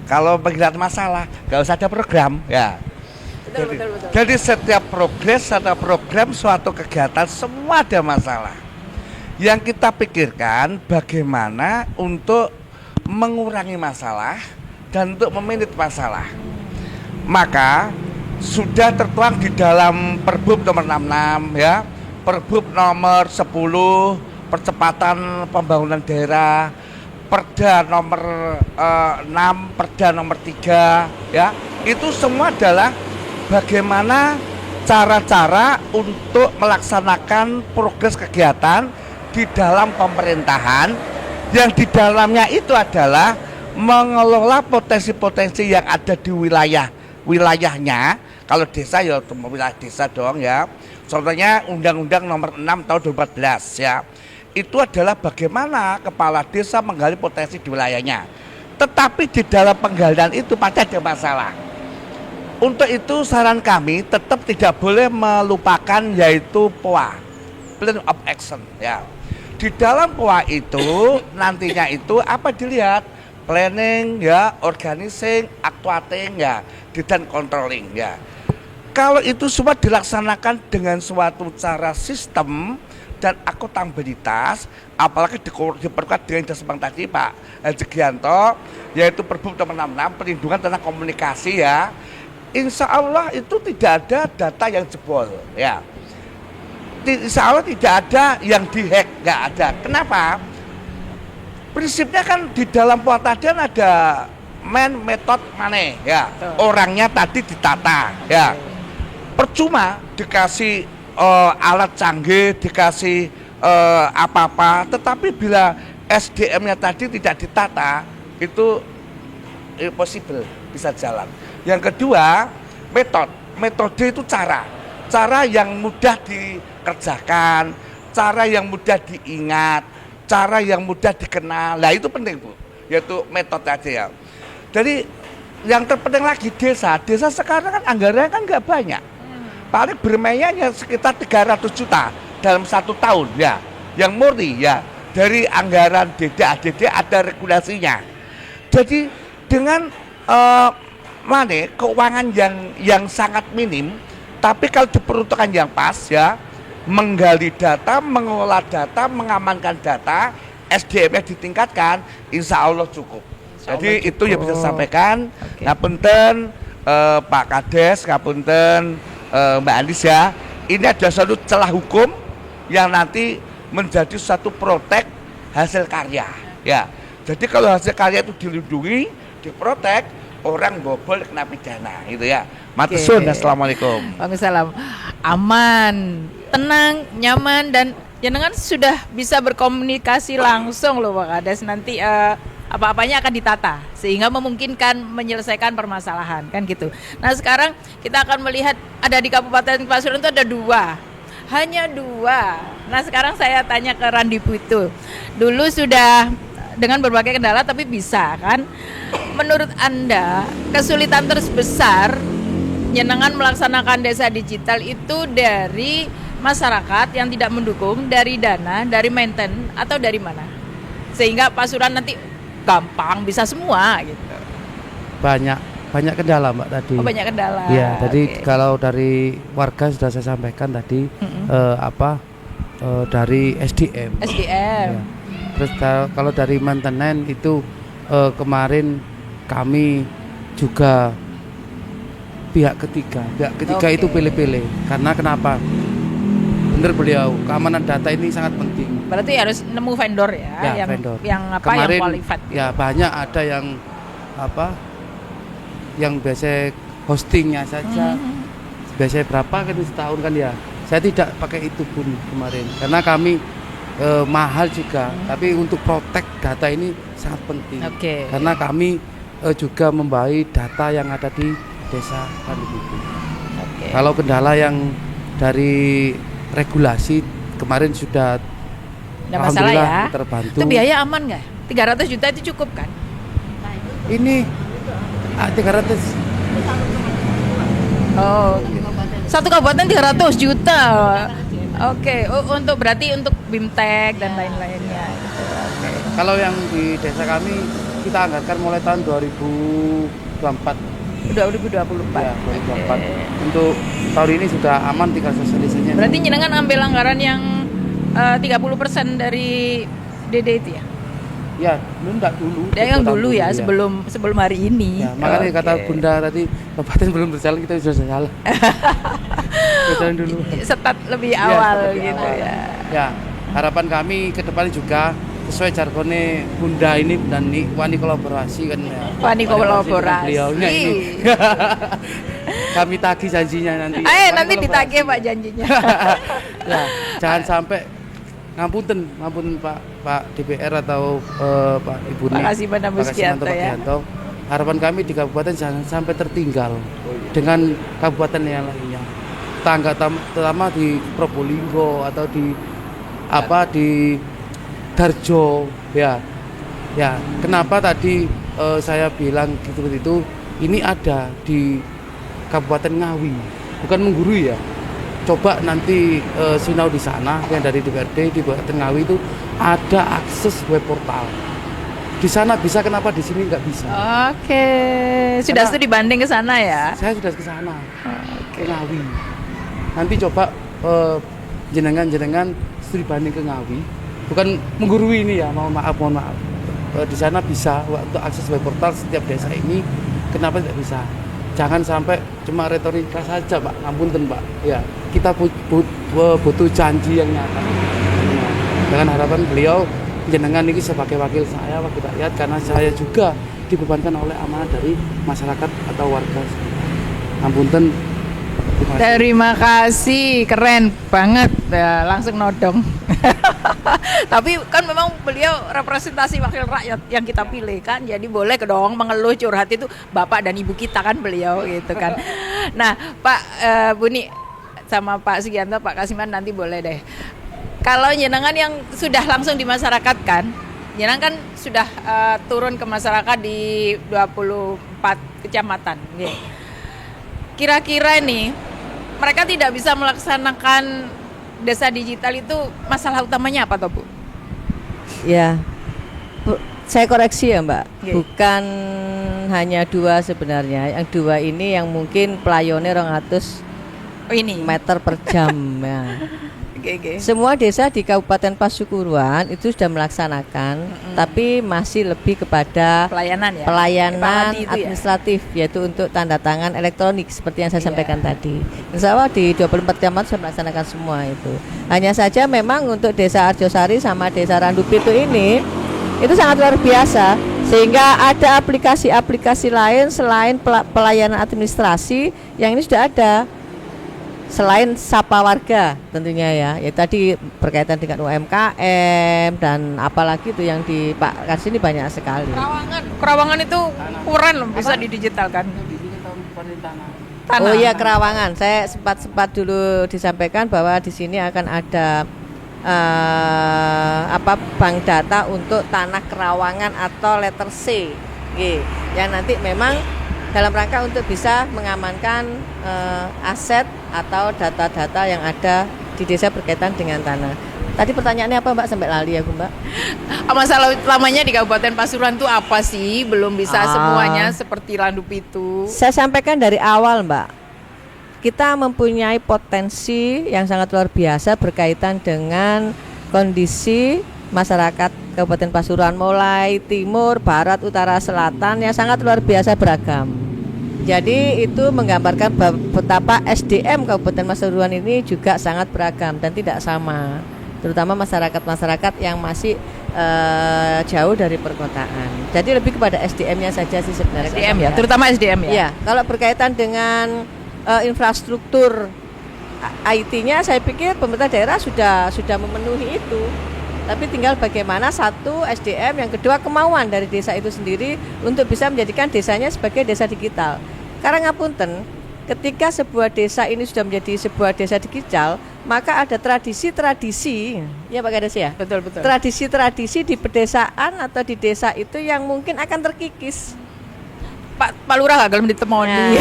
Kalau melihat masalah, nggak usah ada program ya. Betul. Jadi setiap progres, setiap program, suatu kegiatan semua ada masalah. Yang kita pikirkan bagaimana untuk mengurangi masalah dan untuk memanage masalah. Maka sudah tertuang di dalam Perbup nomor 66 ya, Perbup nomor 10 percepatan pembangunan daerah, Perda nomor 6, Perda nomor 3 ya. Itu semua adalah bagaimana cara-cara untuk melaksanakan progres kegiatan di dalam pemerintahan yang di dalamnya itu adalah mengelola potensi-potensi yang ada di wilayahnya. Kalau desa ya wilayah desa dong ya. Contohnya Undang-Undang Nomor 6 Tahun 2014 ya. Itu adalah bagaimana kepala desa menggali potensi di wilayahnya. Tetapi di dalam penggalian itu pasti ada masalah. Untuk itu saran kami tetap tidak boleh melupakan yaitu POA, Plan of Action ya. Di dalam POA itu nantinya itu apa dilihat? Planning ya, organizing, actuating ya, dan controlling ya. Kalau itu semua dilaksanakan dengan suatu cara sistem dan akuntabilitas, apalagi diperkuat dengan dasar tadi Pak Jegianto, yaitu Perbu nomor 66 perlindungan tentang komunikasi ya. Insya Allah itu tidak ada data yang jebol ya. Insya Allah tidak ada yang dihack, nggak ada. Kenapa? Prinsipnya kan di dalam tadi ada metode mana ya. Orangnya tadi ditata ya. Percuma dikasih alat canggih, dikasih apa-apa, tetapi bila SDM-nya tadi tidak ditata, itu impossible bisa jalan. Yang kedua, metode itu cara yang mudah dikerjakan, cara yang mudah diingat, cara yang mudah dikenal. Nah itu penting Bu, yaitu metode aja ya. Jadi yang terpenting lagi desa sekarang kan anggarannya kan nggak banyak. Paling bermainnya hanya sekitar 300 juta dalam 1 tahun ya, yang murni ya dari anggaran DD ada regulasinya. Jadi dengan keuangan yang sangat minim, tapi kalau diperuntukkan yang pas ya, menggali data, mengolah data, mengamankan data, SDM-nya ditingkatkan, insya Allah cukup. Jadi itu yang bisa sampaikan. Okay. Ngapunten Pak Kades, ngapunten Mbak Andis ya, ini ada suatu celah hukum yang nanti menjadi suatu protek hasil karya ya. Jadi kalau hasil karya itu dilindungi, diprotek, orang bobol kena pidana gitu ya. Matesun, assalamualaikum. Waalaikumsalam. Aman, tenang, nyaman, dan jenengan sudah bisa berkomunikasi langsung loh Pak Kades. Nanti apa-apanya akan ditata sehingga memungkinkan menyelesaikan permasalahan kan gitu. Nah sekarang kita akan melihat ada di Kabupaten Pasuruan itu ada hanya dua. Nah sekarang saya tanya ke Randi Putu, dulu sudah dengan berbagai kendala tapi bisa kan? Menurut Anda kesulitan terbesar jenengan melaksanakan desa digital itu dari masyarakat yang tidak mendukung, dari dana, dari maintenance, atau dari mana? Sehingga Pasuruan nanti gampang bisa semua gitu. Banyak kendala Mbak tadi. Oh, banyak kendala. Iya, jadi Okay. kalau dari warga sudah saya sampaikan tadi dari SDM. SDM. Ya. Terus kalau dari maintenance itu kemarin kami juga pihak ketiga Okay. itu pilih-pilih. Karena kenapa? Benar beliau, keamanan data ini sangat penting. Berarti harus nemu vendor ya, Vendor. yang Kemarin, yang qualified. Ya banyak ada yang biasa hostingnya saja. Biasanya berapa kan setahun kan ya. Saya tidak pakai itu pun kemarin karena kami mahal juga. Tapi untuk protek data ini sangat penting. Oke. Karena kami juga membawa data yang ada di desa kan begitu. Oke. Kalau kendala yang dari regulasi kemarin sudah Nggak masalah ya. alhamdulillah terbantu. Itu biaya aman nggak? 300 juta itu cukup kan? Ini 300. Oh, satu kabupaten 300 juta. Oke, untuk berarti untuk BIMTEK dan lain-lainnya. Kalau yang di desa kami kita anggarkan mulai tahun 2024. 2024. Ya, 2024. Untuk tahun ini sudah aman tinggal sosialisasinya. Berarti jenengan ambil anggaran yang 30% dari DD itu ya? Ya, enggak dulu. Yang tahun dulu ya, sebelum hari ini. Ya, makanya Oke. kata Bunda tadi, kabupaten belum berjalan, kita sudah jalan. Berjalan dulu. Setat lebih Iya, awal lebih gitu awal. ya. Ya, harapan kami ke depan juga sesuai jargonnya Bunda ini dan wani kolaborasi kan ya. Wani kolaborasi. Beliaunya ini. Kami tagih janjinya nanti. Ayo Wani nanti kolaborasi. ditagih Pak janjinya. Ya, jangan sampai ngapunten Pak DPR atau Pak Ibu Pak Kasiman Muskianto ya. Harapan kami di kabupaten jangan sampai tertinggal dengan kabupaten yang lainnya. tetangga terutama di Probolinggo atau di Darjo ya. Ya, kenapa tadi saya bilang gitu itu ini ada di Kabupaten Ngawi, bukan menggurui ya. Coba nanti sinau di sana yang dari DPRD di Kabupaten Ngawi itu ada akses web portal. Di sana bisa, kenapa di sini nggak bisa? Oke, sudah studi banding ke sana ya? Saya sudah ke sana, ke Ngawi. Nanti coba jenengan studi banding ke Ngawi, bukan menggurui ini ya, mohon maaf. Di sana bisa untuk akses web portal setiap desa ini, kenapa tidak bisa? Jangan sampai cuma retorika saja, Pak. Ngapunten, Pak. Ya, kita butuh janji yang nyata. Dengan harapan beliau, jenengan ini sebagai wakil saya, wakil rakyat, karena saya juga dibebankan oleh amanah dari masyarakat atau warga. Ngapunten. Terima kasih, keren banget ya, langsung nodong. Tapi kan memang beliau representasi wakil rakyat yang kita pilih kan, jadi boleh dong mengeluh curhat itu bapak dan ibu kita kan beliau gitu kan. Nah Pak Buni sama Pak Sugianto, Pak Kasiman nanti boleh deh. Kalau jenengan yang sudah langsung di masyarakat kan, jenengan kan sudah turun ke masyarakat di 24 kecamatan. Kira-kira nih mereka tidak bisa melaksanakan desa digital itu masalah utamanya apa toh Bu? Ya, saya koreksi ya Mbak, Oke. bukan hanya 2 sebenarnya. Yang 2 ini yang mungkin pelayone 200 ini meter per jam ya. Oke. Semua desa di Kabupaten Pasuruan itu sudah melaksanakan, tapi masih lebih kepada Pelayanan ya. pelayanan Pak Hadi itu ya? administratif, yaitu untuk tanda tangan elektronik seperti yang saya Iya. sampaikan tadi. Insya Allah di 24 kecamatan sudah melaksanakan semua itu. Hanya saja memang untuk desa Arjosari sama desa Randupitu ini itu sangat luar biasa, sehingga ada aplikasi-aplikasi lain selain pelayanan administrasi yang ini sudah ada. Selain sapa warga tentunya ya tadi berkaitan dengan UMKM dan apalagi itu yang di Pak Kars ini banyak sekali. Kerawangan itu kurang loh bisa didigitalkan. Tanah. Oh iya, Kerawangan, saya sempat dulu disampaikan bahwa di sini akan ada bank data untuk tanah Kerawangan atau letter C, yang nanti memang dalam rangka untuk bisa mengamankan aset atau data-data yang ada di desa berkaitan dengan tanah. Tadi pertanyaannya apa Mbak, sampai lali aku Mbak? Masalah utamanya di Kabupaten Pasuruan itu apa sih? Belum bisa semuanya seperti Randupitu. Saya sampaikan dari awal Mbak, kita mempunyai potensi yang sangat luar biasa berkaitan dengan kondisi masyarakat Kabupaten Pasuruan mulai timur, barat, utara, selatan yang sangat luar biasa beragam. Jadi itu menggambarkan betapa SDM Kabupaten Pasuruan ini juga sangat beragam dan tidak sama, terutama masyarakat-masyarakat yang masih jauh dari perkotaan. Jadi lebih kepada SDM-nya saja sih sebenarnya. SDM ya, terutama SDM ya. Ya, kalau berkaitan dengan infrastruktur IT-nya, saya pikir pemerintah daerah sudah memenuhi itu. Tapi tinggal bagaimana satu SDM, yang kedua kemauan dari desa itu sendiri untuk bisa menjadikan desanya sebagai desa digital. Karena ngapunten, ketika sebuah desa ini sudah menjadi sebuah desa digital, maka ada tradisi-tradisi, ya Pak Kades ya? Betul. Tradisi-tradisi di pedesaan atau di desa itu yang mungkin akan terkikis. Pak Lurah gak gelem ditemoni.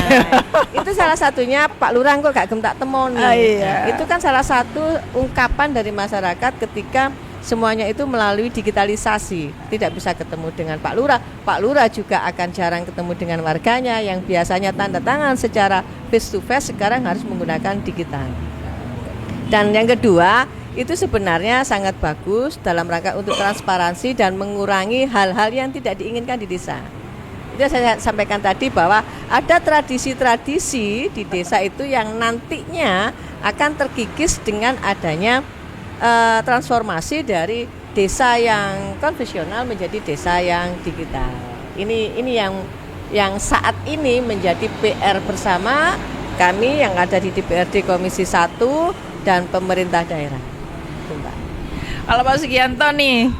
Itu salah satunya Pak Lurah kok gak gelem tak temoni. Iya. Itu kan salah satu ungkapan dari masyarakat ketika semuanya itu melalui digitalisasi, tidak bisa ketemu dengan Pak Lurah. Pak Lurah juga akan jarang ketemu dengan warganya yang biasanya tanda tangan secara face to face, sekarang harus menggunakan digital. Dan yang kedua, itu sebenarnya sangat bagus dalam rangka untuk transparansi dan mengurangi hal-hal yang tidak diinginkan di desa. Itu saya sampaikan tadi bahwa ada tradisi-tradisi di desa itu yang nantinya akan terkikis dengan adanya transformasi dari desa yang konvensional menjadi desa yang digital. Ini yang saat ini menjadi PR bersama kami yang ada di DPRD Komisi 1 dan pemerintah daerah. Kalau Pak Sugianto nih,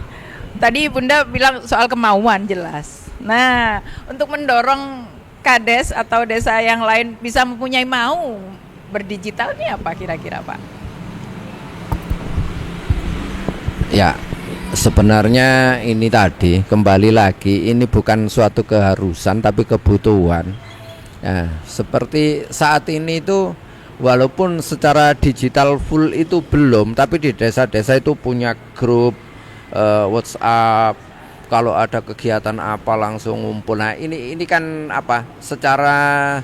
tadi Bunda bilang soal kemauan jelas. Nah, untuk mendorong Kades atau desa yang lain bisa mempunyai berdigital ini apa kira-kira Pak? Ya, sebenarnya ini tadi kembali lagi ini bukan suatu keharusan tapi kebutuhan. Ya, seperti saat ini itu walaupun secara digital full itu belum, tapi di desa-desa itu punya grup WhatsApp. Kalau ada kegiatan apa langsung ngumpul. Nah, ini kan apa? Secara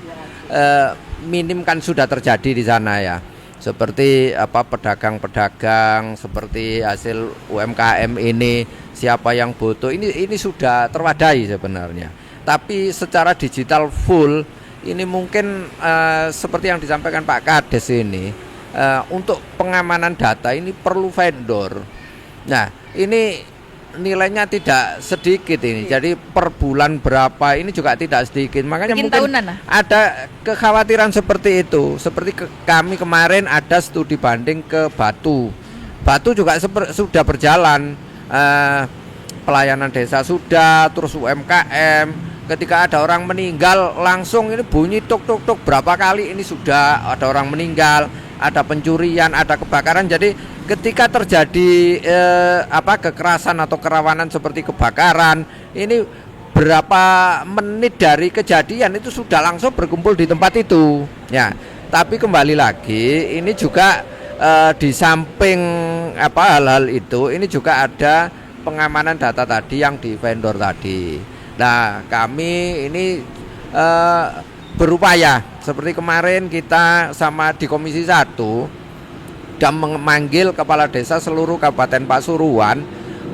minim kan sudah terjadi di sana ya. Seperti apa pedagang-pedagang, seperti hasil UMKM ini, siapa yang butuh ini sudah terwadahi sebenarnya. Tapi secara digital full ini mungkin seperti yang disampaikan Pak Kades ini, untuk pengamanan data ini perlu vendor. Nah, ini nilainya tidak sedikit ini. Jadi per bulan berapa ini juga tidak sedikit. Makanya Bikin mungkin tahunan, nah? ada kekhawatiran seperti itu. Seperti kami kemarin ada studi banding ke Batu. Batu juga sudah berjalan, pelayanan desa sudah, terus UMKM. Ketika ada orang meninggal langsung ini bunyi tuk tuk tuk berapa kali ini sudah ada orang meninggal, ada pencurian, ada kebakaran. Jadi ketika terjadi kekerasan atau kerawanan seperti kebakaran, ini berapa menit dari kejadian itu sudah langsung berkumpul di tempat itu. Ya, tapi kembali lagi ini juga di samping hal-hal itu, ini juga ada pengamanan data tadi yang di vendor tadi. Nah, kami ini berupaya seperti kemarin kita sama di Komisi 1 dan memanggil kepala desa seluruh Kabupaten Pasuruan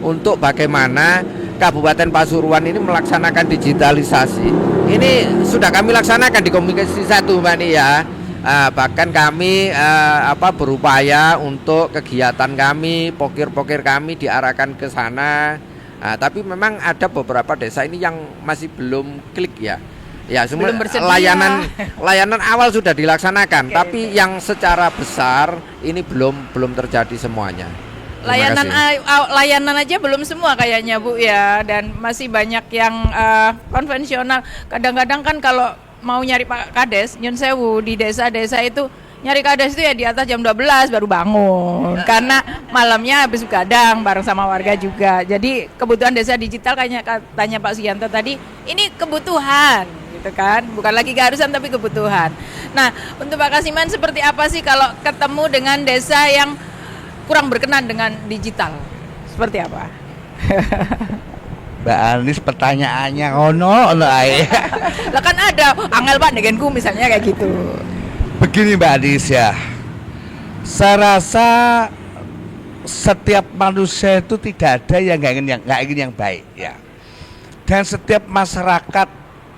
untuk bagaimana Kabupaten Pasuruan ini melaksanakan digitalisasi. Ini sudah kami laksanakan di Komisi 1 Mbak Nia. Bahkan kami berupaya untuk kegiatan kami, pokir-pokir kami diarahkan ke sana. Tapi memang ada beberapa desa ini yang masih belum klik ya. Ya, semua layanan awal sudah dilaksanakan, tapi yang secara besar ini belum terjadi semuanya. Layanan aja belum semua kayaknya Bu ya, dan masih banyak yang konvensional. Kadang-kadang kan kalau mau nyari Pak Kades, nyun sewu di desa-desa itu nyari Kades itu ya di atas jam 12 baru bangun, karena malamnya habis begadang bareng sama warga juga. Jadi kebutuhan desa digital kayaknya katanya Pak Sugianto tadi, ini kebutuhan gitu kan, bukan lagi keharusan tapi kebutuhan. Nah, untuk Pak Kasiman seperti apa sih kalau ketemu dengan desa yang kurang berkenan dengan digital? Seperti apa? Mbak Anis pertanyaannya ono ae. Lah kan ada angel Pak denganku misalnya kayak gitu. Begini Mbak Anis ya. Saya rasa setiap manusia itu tidak ada yang nggak ingin yang baik ya. Dan setiap masyarakat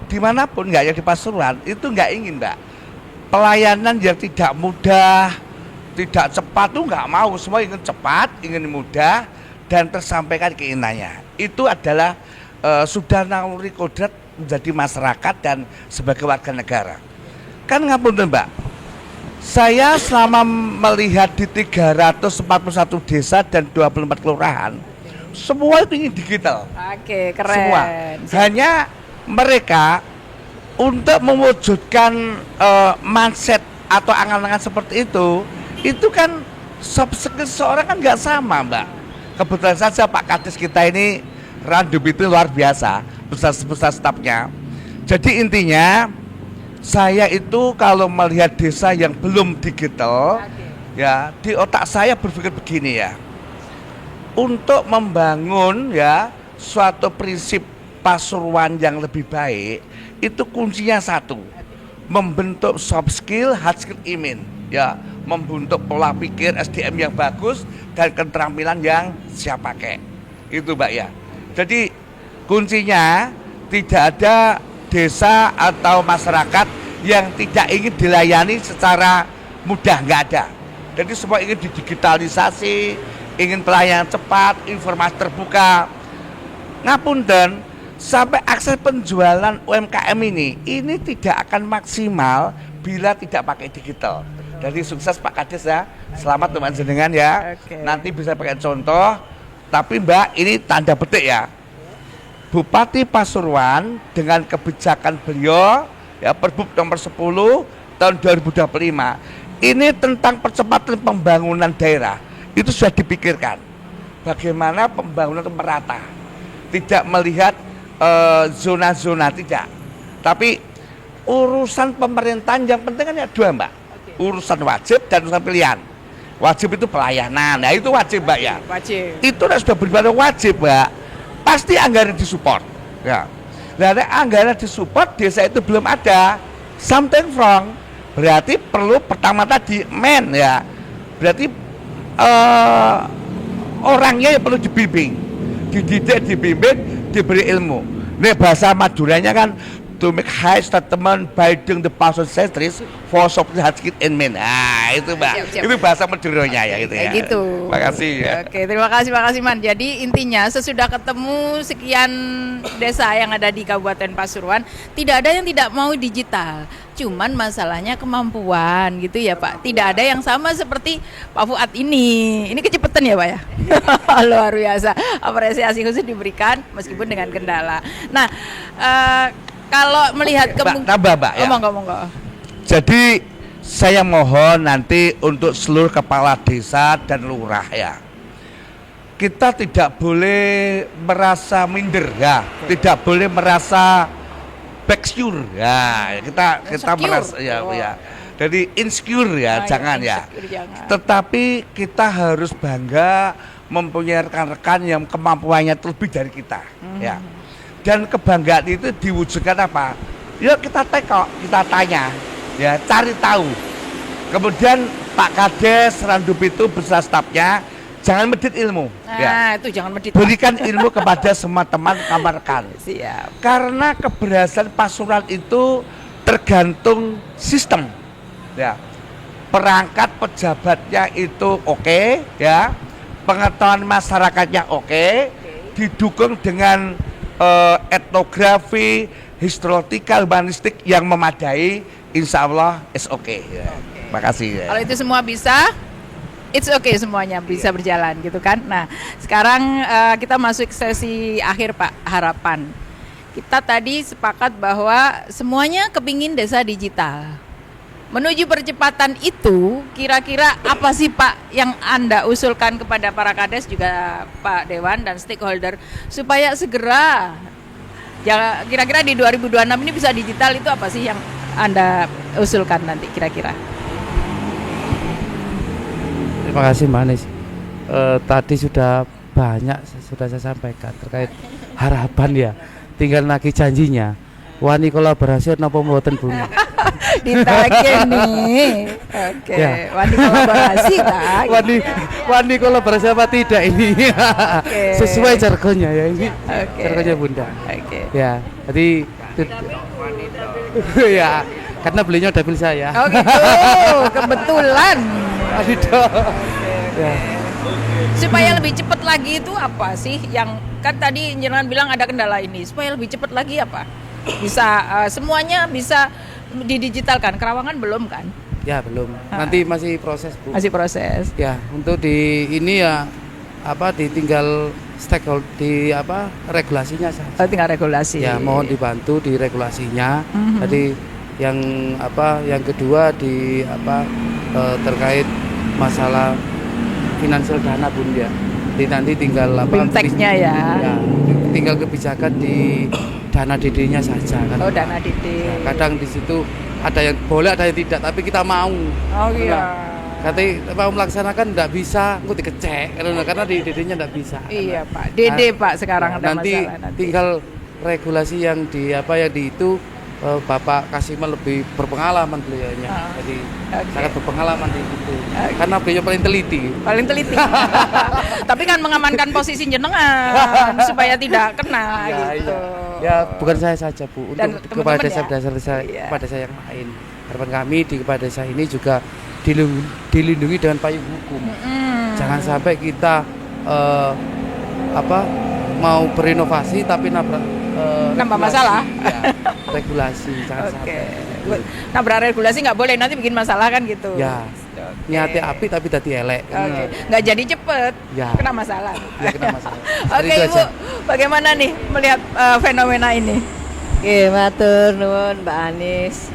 dimanapun, nggak ya di Pasuruan itu nggak ingin Mbak pelayanan yang tidak mudah, tidak cepat tuh nggak mau. Semua ingin cepat, ingin mudah dan tersampaikan keinginannya. Itu adalah sudah naluri kodrat menjadi masyarakat dan sebagai warga negara. Kan ngapunten Mbak, saya selama melihat di 341 desa dan 24 kelurahan, semua itu ingin digital. Oke, keren. Semua. Hanya mereka untuk mewujudkan mindset atau angan-angan seperti itu kan seorang kan nggak sama Mbak. Kebetulan saja Pak Kades kita ini random itu luar biasa, besar stafnya. Jadi intinya saya itu kalau melihat desa yang belum digital, ya di otak saya berpikir begini ya, untuk membangun ya suatu prinsip Pasuruan yang lebih baik, itu kuncinya satu, membentuk soft skill, hard skill, imin, ya, membentuk pola pikir SDM yang bagus dan keterampilan yang siap pakai, itu Mbak ya. Jadi kuncinya tidak ada desa atau masyarakat yang tidak ingin dilayani secara mudah, nggak ada. Jadi semua ingin didigitalisasi, ingin pelayanan cepat, informasi terbuka. Ngapunten, sampai akses penjualan UMKM ini tidak akan maksimal bila tidak pakai digital. Jadi sukses Pak Kades ya, selamat teman jenengan ya. Nanti bisa pakai contoh. Tapi Mbak, ini tanda petik ya, Bupati Pasuruan dengan kebijakan beliau ya, Perbup nomor 10 tahun 2025 ini tentang percepatan pembangunan daerah itu sudah dipikirkan. Bagaimana pembangunan itu merata, tidak melihat zona-zona, tidak. Tapi urusan pemerintahan yang penting kan ada dua, Mbak. Urusan wajib dan urusan pilihan. Wajib itu pelayanan, nah itu wajib, Mbak, ya. Wajib. Itu sudah beribadah wajib, Mbak. Pasti anggaran disupport. Ya. Nah, anggaran disupport desa itu belum ada, something wrong. Berarti perlu pertama tadi ya. Berarti orangnya yang perlu dibimbing, dididik, dibimbing, diberi ilmu. Ini bahasa Maduranya kan to make high statement by doing the person centuries for something has in men. Nah, itu, Mbak. Siap. Itu bahasa Maduranya ya gitu ya. Kayak gitu. Makasih ya. Oke, terima kasih Pak Kasiman. Jadi intinya sesudah ketemu sekian desa yang ada di Kabupaten Pasuruan, tidak ada yang tidak mau digital. Cuman masalahnya kemampuan gitu ya Pak. Tidak ada yang sama seperti Pak Fuad ini. Ini kecepatan ya Pak ya. Luar biasa. Apresiasi khusus diberikan meskipun dengan kendala. Nah, kalau melihat Tambah, Mbak, ya. Ngomong. Jadi saya mohon nanti untuk seluruh kepala desa dan lurah ya, kita tidak boleh merasa minder ya, tidak boleh merasa backsure ya, kita Insecure. merasa ya. Jadi insecure ya, jangan ya. Jangan. Tetapi kita harus bangga mempunyai rekan-rekan yang kemampuannya lebih dari kita ya. Dan kebanggaan itu diwujudkan apa? Ya kita tengok, kita tanya, ya cari tahu. Kemudian Pak Kades Randup itu beserta stafnya jangan medit ilmu. Nah, itu jangan medit. Berikan ilmu kepada semua teman kamar rekan. Siap. Karena keberhasilan Pasuruan itu tergantung sistem. Ya. Perangkat pejabatnya itu oke, ya. Pengetahuan masyarakatnya oke, didukung dengan etnografi, historical, humanistik yang memadai, insya Allah is okay. Ya. Makasih. Ya. Kalau itu semua bisa, it's okay semuanya bisa berjalan gitu kan. Nah, sekarang kita masuk ke sesi akhir Pak, harapan. Kita tadi sepakat bahwa semuanya kepingin desa digital. Menuju percepatan itu, kira-kira apa sih Pak yang Anda usulkan kepada para kades juga Pak Dewan dan stakeholder supaya segera ya, kira-kira di 2026 ini bisa digital, itu apa sih yang Anda usulkan nanti kira-kira? Terima kasih Mbak Anis. Tadi sudah banyak sudah saya sampaikan terkait harapan ya. Tinggal nagih janjinya. Wani kolaborasi napa mboten Bu? Ditagih nih. Oke, Ya. wani kolaborasi tak? Wani kolaborasi apa tidak ini? Oke. Sesuai jargonnya ya ini. Oke. Jargonnya Bunda. Oke. Ya, jadi ya, karena belinya udah pilih saya. Oh gitu, kebetulan. Aduh. Ya. Supaya lebih cepat lagi itu apa sih yang kan tadi Jenderal bilang ada kendala ini. Supaya lebih cepat lagi apa? Bisa semuanya bisa didigitalkan. Kerawangan belum kan? Ya, belum. Nanti masih proses, Bu. Masih proses. Ya, untuk di ini ya ditinggal stakeholder di regulasinya saja. Oh, tinggal regulasi. Ya, mohon dibantu di regulasinya. Jadi yang kedua terkait masalah finansial dana Bun ya. Jadi nanti tinggal Bimteknya ya. tinggal kebijakan di dana DD-nya saja kan. Oh, dana DD. Ya, kadang di situ ada yang boleh, ada yang tidak, tapi kita mau. Oh iya. Katanya mau melaksanakan tidak bisa, engko dikecek karena di DD-nya tidak bisa. Iya Pak, DD Pak sekarang ada nanti masalah nanti. tinggal regulasi yang di itu Bapak Kasiman lebih berpengalaman beliaunya. Jadi sangat berpengalaman di situ. Karena beliau paling teliti. Paling teliti. Tapi kan mengamankan posisi jenengan supaya tidak kena gitu. Ya, bukan saya saja Bu, Dan untuk kepada teman-teman desa-desa Iya. kepada desa yang lain. Harapan kami di kepada desa ini juga dilindungi dengan payung hukum. Jangan sampai kita mau berinovasi tapi nambah masalah. Ya, regulasi jangan Oke. sampai. Nabrak regulasi nggak boleh, nanti bikin masalah kan gitu. Ya. Oke. Niati api tapi tadi elek. Oke. Nggak jadi cepet. Ya. Kena masalah. Ya, kena masalah. Oke Itu Ibu, aja. bagaimana nih melihat fenomena ini? Oke, matur nuwun Mbak Anis.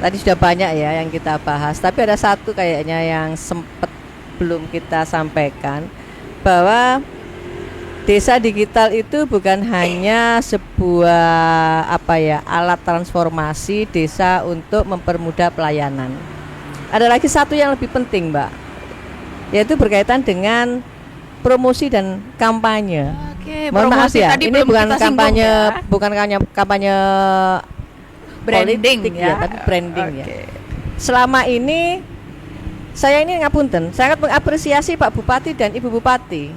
tadi sudah banyak ya yang kita bahas, tapi ada satu kayaknya yang sempat belum kita sampaikan, bahwa desa digital itu bukan hanya sebuah alat transformasi desa untuk mempermudah pelayanan. Ada lagi satu yang lebih penting, Mbak, yaitu berkaitan dengan promosi dan kampanye. Oke, Mohon maaf promosi ya, tadi ini belum bukan kita singgung kampanye, ya. bukan kampanye Branding politik ya. tapi branding ya. Oke. Selama ini saya ini ngapunten, sangat mengapresiasi Pak Bupati dan Ibu Bupati.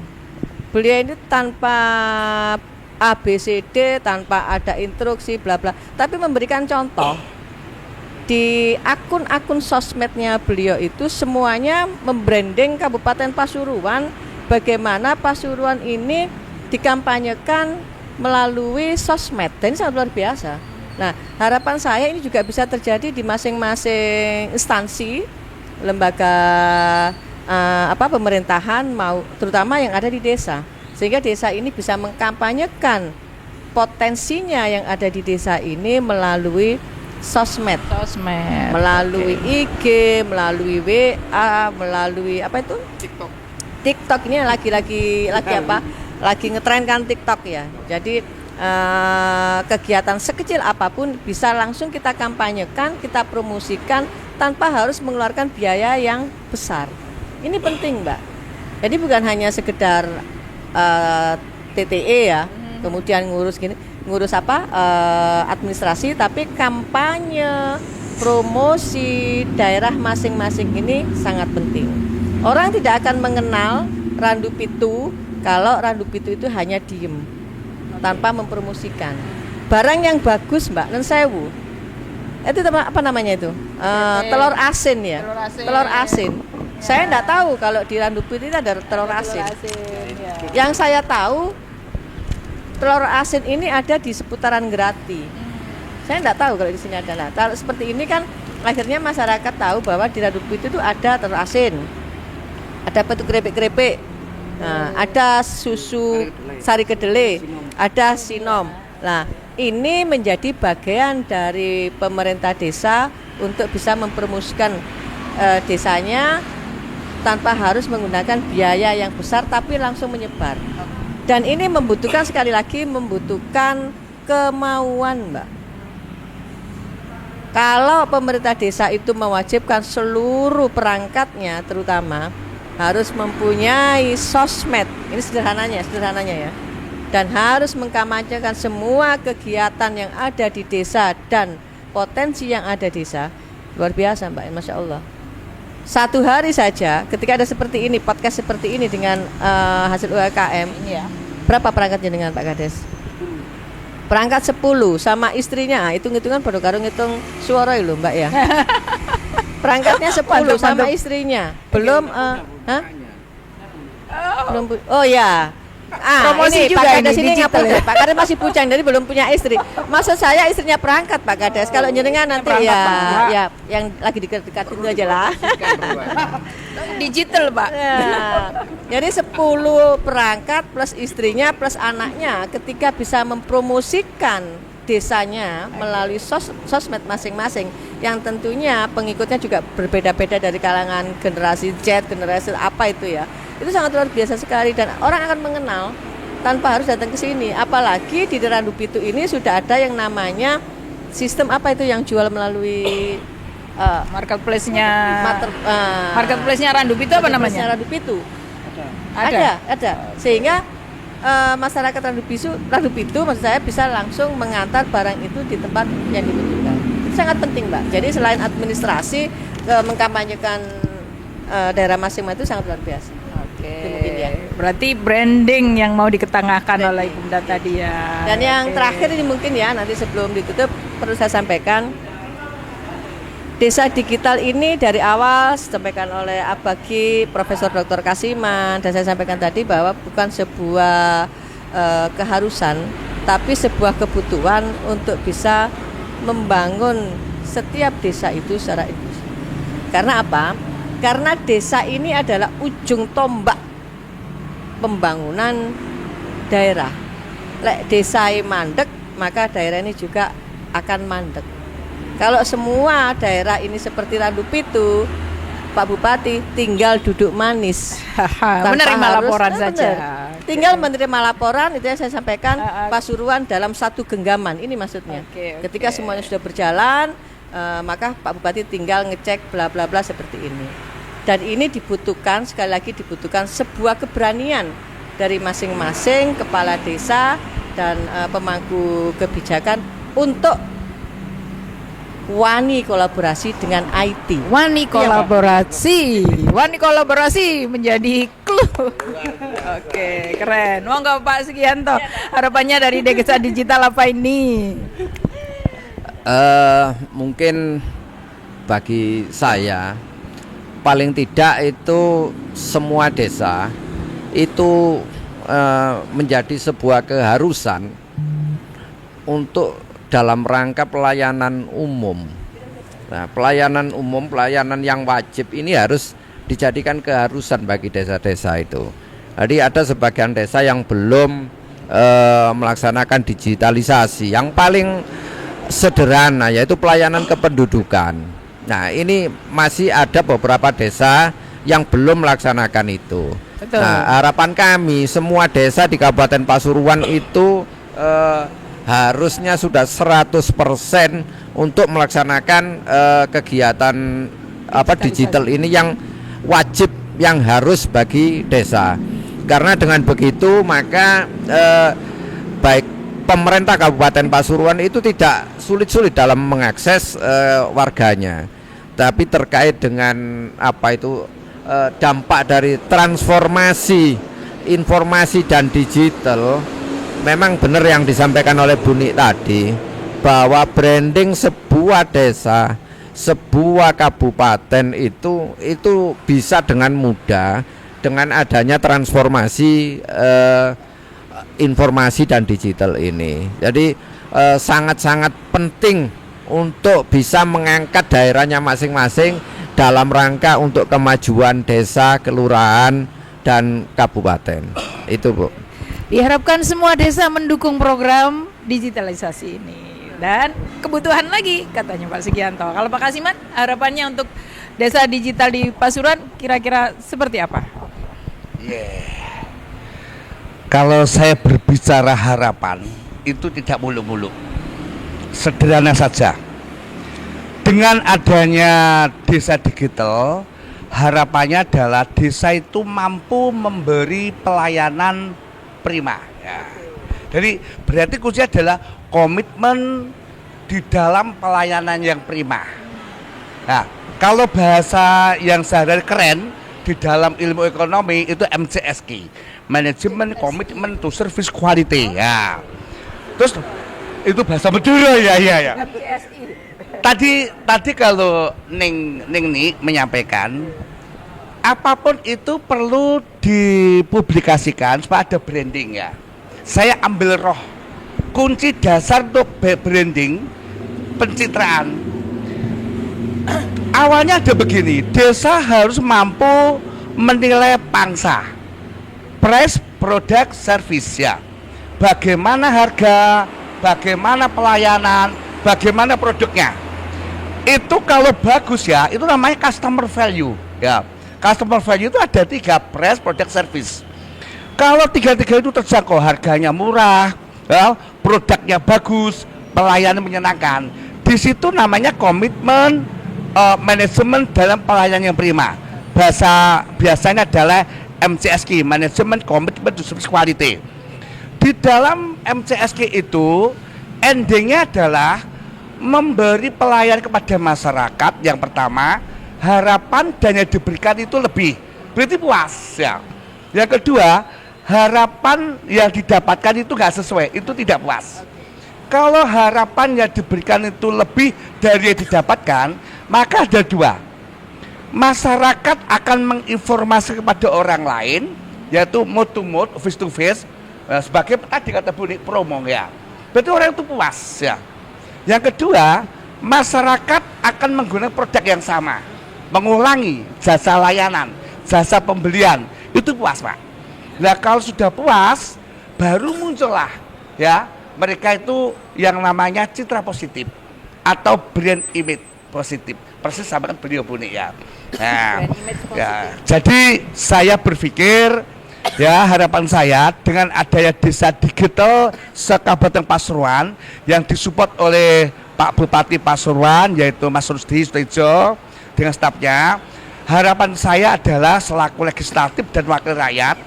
Beliau ini tanpa ABCD, tanpa ada instruksi bla bla, tapi memberikan contoh. Di akun-akun sosmednya beliau itu semuanya membranding Kabupaten Pasuruan, bagaimana Pasuruan ini dikampanyekan melalui sosmed. Dan ini sangat luar biasa. Nah, harapan saya ini juga bisa terjadi di masing-masing instansi, lembaga pemerintahan, terutama yang ada di desa, sehingga desa ini bisa mengkampanyekan potensinya yang ada di desa ini melalui sosmed, melalui IG, melalui WA, melalui TikTok ini lagi ngetren kan TikTok ya. Jadi kegiatan sekecil apapun bisa langsung kita kampanyekan, kita promosikan tanpa harus mengeluarkan biaya yang besar. Ini penting, Mbak. Jadi bukan hanya sekedar TTE ya, kemudian ngurus administrasi, tapi kampanye promosi daerah masing-masing ini sangat penting. Orang tidak akan mengenal Randu Pitu kalau Randu Pitu itu hanya diem tanpa mempromosikan. Barang yang bagus, Mbak, Nen Sewu, itu apa namanya itu? Telur asin ya. Telur asin. Saya enggak tahu kalau di Randu Pitu itu ada telur asin. Yang saya tahu telur asin ini ada di seputaran Grati. Saya enggak tahu kalau di sini ada. Nah, kalau seperti ini kan akhirnya masyarakat tahu bahwa di Randu Pitu itu ada telur asin. Ada petu krepek-krepek. Nah, ada susu sari kedelai, ada sinom. Nah, ini menjadi bagian dari pemerintah desa untuk bisa mempromosikan desanya tanpa harus menggunakan biaya yang besar, tapi langsung menyebar. Dan ini membutuhkan, sekali lagi, membutuhkan kemauan, Mbak. Kalau pemerintah desa itu mewajibkan seluruh perangkatnya, terutama harus mempunyai sosmed, ini sederhananya ya, dan harus mengkampanyekan semua kegiatan yang ada di desa dan potensi yang ada di desa, luar biasa, Mbak, Masya Allah. Satu hari saja ketika ada seperti ini, podcast seperti ini dengan hasil UMKM, berapa perangkatnya dengan Pak Kades? Perangkat 10 sama istrinya, hitung-hitungan pada karo ngitung suara lho, Mbak ya. Perangkatnya 10 sama istrinya. Belum oh ya. Promosi ini juga Pak Kades ini, ini digital ngapunten. ya? Pak Kades masih bujang, jadi belum punya istri. Maksud saya istrinya perangkat, Pak Kades. Kalau jenengan nanti ya yang lagi dekat-dekat itu aja lah. Digital, Pak. Ya, jadi 10 perangkat plus istrinya plus anaknya, ketika bisa mempromosikan desanya melalui sosmed masing-masing, yang tentunya pengikutnya juga berbeda-beda dari kalangan generasi Z, generasi apa itu ya. Itu sangat luar biasa sekali dan orang akan mengenal tanpa harus datang ke sini. Apalagi di Randu Pitu ini sudah ada yang namanya sistem apa itu yang jual melalui marketplace-nya marketplace-nya Randu Pitu apa namanya? Randu Pitu. Ada. Sehingga masyarakat Randu Pitu maksud saya bisa langsung mengantar barang itu di tempat yang dibutuhkan. Itu sangat penting, Mbak. Jadi selain administrasi, mengkampanyekan daerah masing-masing itu sangat luar biasa. Mungkin ya. Berarti branding yang mau diketengahkan oleh Bunda tadi ya. Dan yang terakhir ini mungkin ya, nanti sebelum ditutup perlu saya sampaikan, desa digital ini dari awal disampaikan oleh Abagi, Profesor Dr. Kasiman, dan saya sampaikan tadi bahwa bukan sebuah keharusan, tapi sebuah kebutuhan untuk bisa membangun setiap desa itu secara inklusif. Karena apa? Karena desa ini adalah ujung tombak pembangunan daerah. Lek desa mandek, maka daerah ini juga akan mandek. Kalau semua daerah ini seperti Randu Pitu, Pak Bupati tinggal duduk manis. Tanpa Menerima harus- laporan benar. saja. Tinggal menerima laporan, itu yang saya sampaikan, Pasuruan dalam satu genggaman. Ini maksudnya. Oke. Ketika semuanya sudah berjalan, maka Pak Bupati tinggal ngecek bla bla bla seperti ini. Dan ini dibutuhkan, sekali lagi dibutuhkan sebuah keberanian dari masing-masing kepala desa dan pemangku kebijakan untuk wani kolaborasi dengan IT. Wani kolaborasi menjadi clue. Oke, keren. Monggo Pak Sugianto, harapannya dari Desa Digital apa ini? Mungkin bagi saya paling tidak itu semua desa itu menjadi sebuah keharusan untuk dalam rangka pelayanan umum. Nah, pelayanan umum, pelayanan yang wajib ini harus dijadikan keharusan bagi desa-desa itu. Jadi ada sebagian desa yang belum melaksanakan digitalisasi. Yang paling sederhana yaitu pelayanan kependudukan. Nah, ini masih ada beberapa desa yang belum melaksanakan itu. Betul. Nah, harapan kami semua desa di Kabupaten Pasuruan itu harusnya sudah 100% untuk melaksanakan kegiatan digital ini yang wajib, yang harus bagi desa. Karena dengan begitu maka baik pemerintah Kabupaten Pasuruan itu tidak sulit-sulit dalam mengakses warganya. Tapi terkait dengan dampak dari transformasi informasi dan digital, memang benar yang disampaikan oleh Bu Nik tadi, bahwa branding sebuah desa, sebuah kabupaten itu bisa dengan mudah dengan adanya transformasi informasi dan digital ini. Jadi sangat-sangat penting untuk bisa mengangkat daerahnya masing-masing dalam rangka untuk kemajuan desa, kelurahan, dan kabupaten. Itu, Bu. Diharapkan semua desa mendukung program digitalisasi ini. Dan kebutuhan lagi katanya Pak Sugianto. Kalau Pak Kasiman, harapannya untuk desa digital di Pasuruan kira-kira seperti apa? Kalau saya berbicara harapan, itu tidak muluk-muluk. Sederhana saja. Dengan adanya desa digital, harapannya adalah desa itu mampu memberi pelayanan prima. Ya. Jadi berarti kuncinya adalah komitmen di dalam pelayanan yang prima. Nah, kalau bahasa yang sehari-hari keren di dalam ilmu ekonomi itu MCSQ, Management Commitment to Service Quality. Ya. Terus itu bahasa Madura ya. Tadi kalau Ning menyampaikan, apapun itu perlu dipublikasikan supaya ada branding ya. Saya ambil roh kunci dasar untuk branding, pencitraan. Awalnya ada begini, desa harus mampu menilai pangsa, price, product, service ya. Bagaimana harga, bagaimana pelayanan, bagaimana produknya. Itu kalau bagus ya, itu namanya customer value ya. Customer value itu ada 3, price, product, service. Kalau 3 itu terjangkau, harganya murah, ya, produknya bagus, pelayanan menyenangkan. Di situ namanya komitmen manajemen dalam pelayanan yang prima. Biasanya adalah MCSQ, Management Commitment to Service Quality. Di dalam MCSQ itu endingnya adalah memberi pelayanan kepada masyarakat. Yang pertama, harapan dan yang diberikan itu lebih, berarti puas ya. Yang kedua, harapan yang didapatkan itu nggak sesuai, itu tidak puas. Kalau harapan yang diberikan itu lebih dari yang didapatkan, maka ada 2. Masyarakat akan menginformasi kepada orang lain, yaitu mode to mode, face to face, sebagai tadi kata Bu Nik, promo ya. Berarti orang itu puas ya. Yang kedua, masyarakat akan menggunakan produk yang sama, mengulangi jasa layanan, jasa pembelian, itu puas Pak. Nah kalau sudah puas, baru muncullah ya mereka itu yang namanya citra positif. atau brand image positif. Persis sama kan beliau Buni ya. Nah, Brand image positif. ya, jadi saya berpikir ya harapan saya dengan adanya desa digital se-Kabupaten Pasuruan yang disupport oleh Pak Bupati Pasuruan yaitu Mas Rusdi Sutejo dengan stafnya, harapan saya adalah selaku legislatif dan wakil rakyat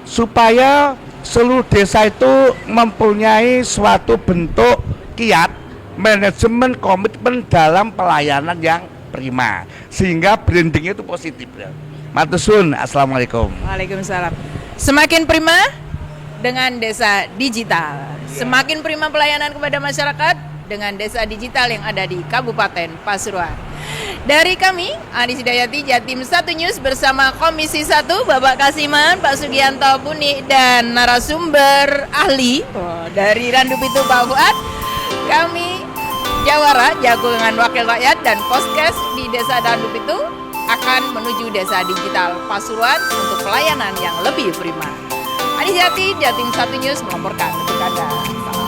supaya seluruh desa itu mempunyai suatu bentuk kiat manajemen komitmen dalam pelayanan yang prima sehingga brandingnya itu positif ya. Matur suwun. Assalamualaikum. Waalaikumsalam. Semakin prima dengan desa digital. Semakin prima pelayanan kepada masyarakat dengan desa digital yang ada di Kabupaten Pasuruan. Dari kami, Anis Hidayati, Jatim 1 News bersama Komisi 1, Bapak Kasiman, Pak Sugianto Buni, dan narasumber ahli dari Randu Pitu, Pak Fuad. Kami Jawara, Jagungan Wakil Rakyat dan Poskes di Desa Randu Pitu akan menuju desa digital Pasuruan untuk pelayanan yang lebih prima. Anis Hidayati, Jatim 1 News melaporkan untuk Anda.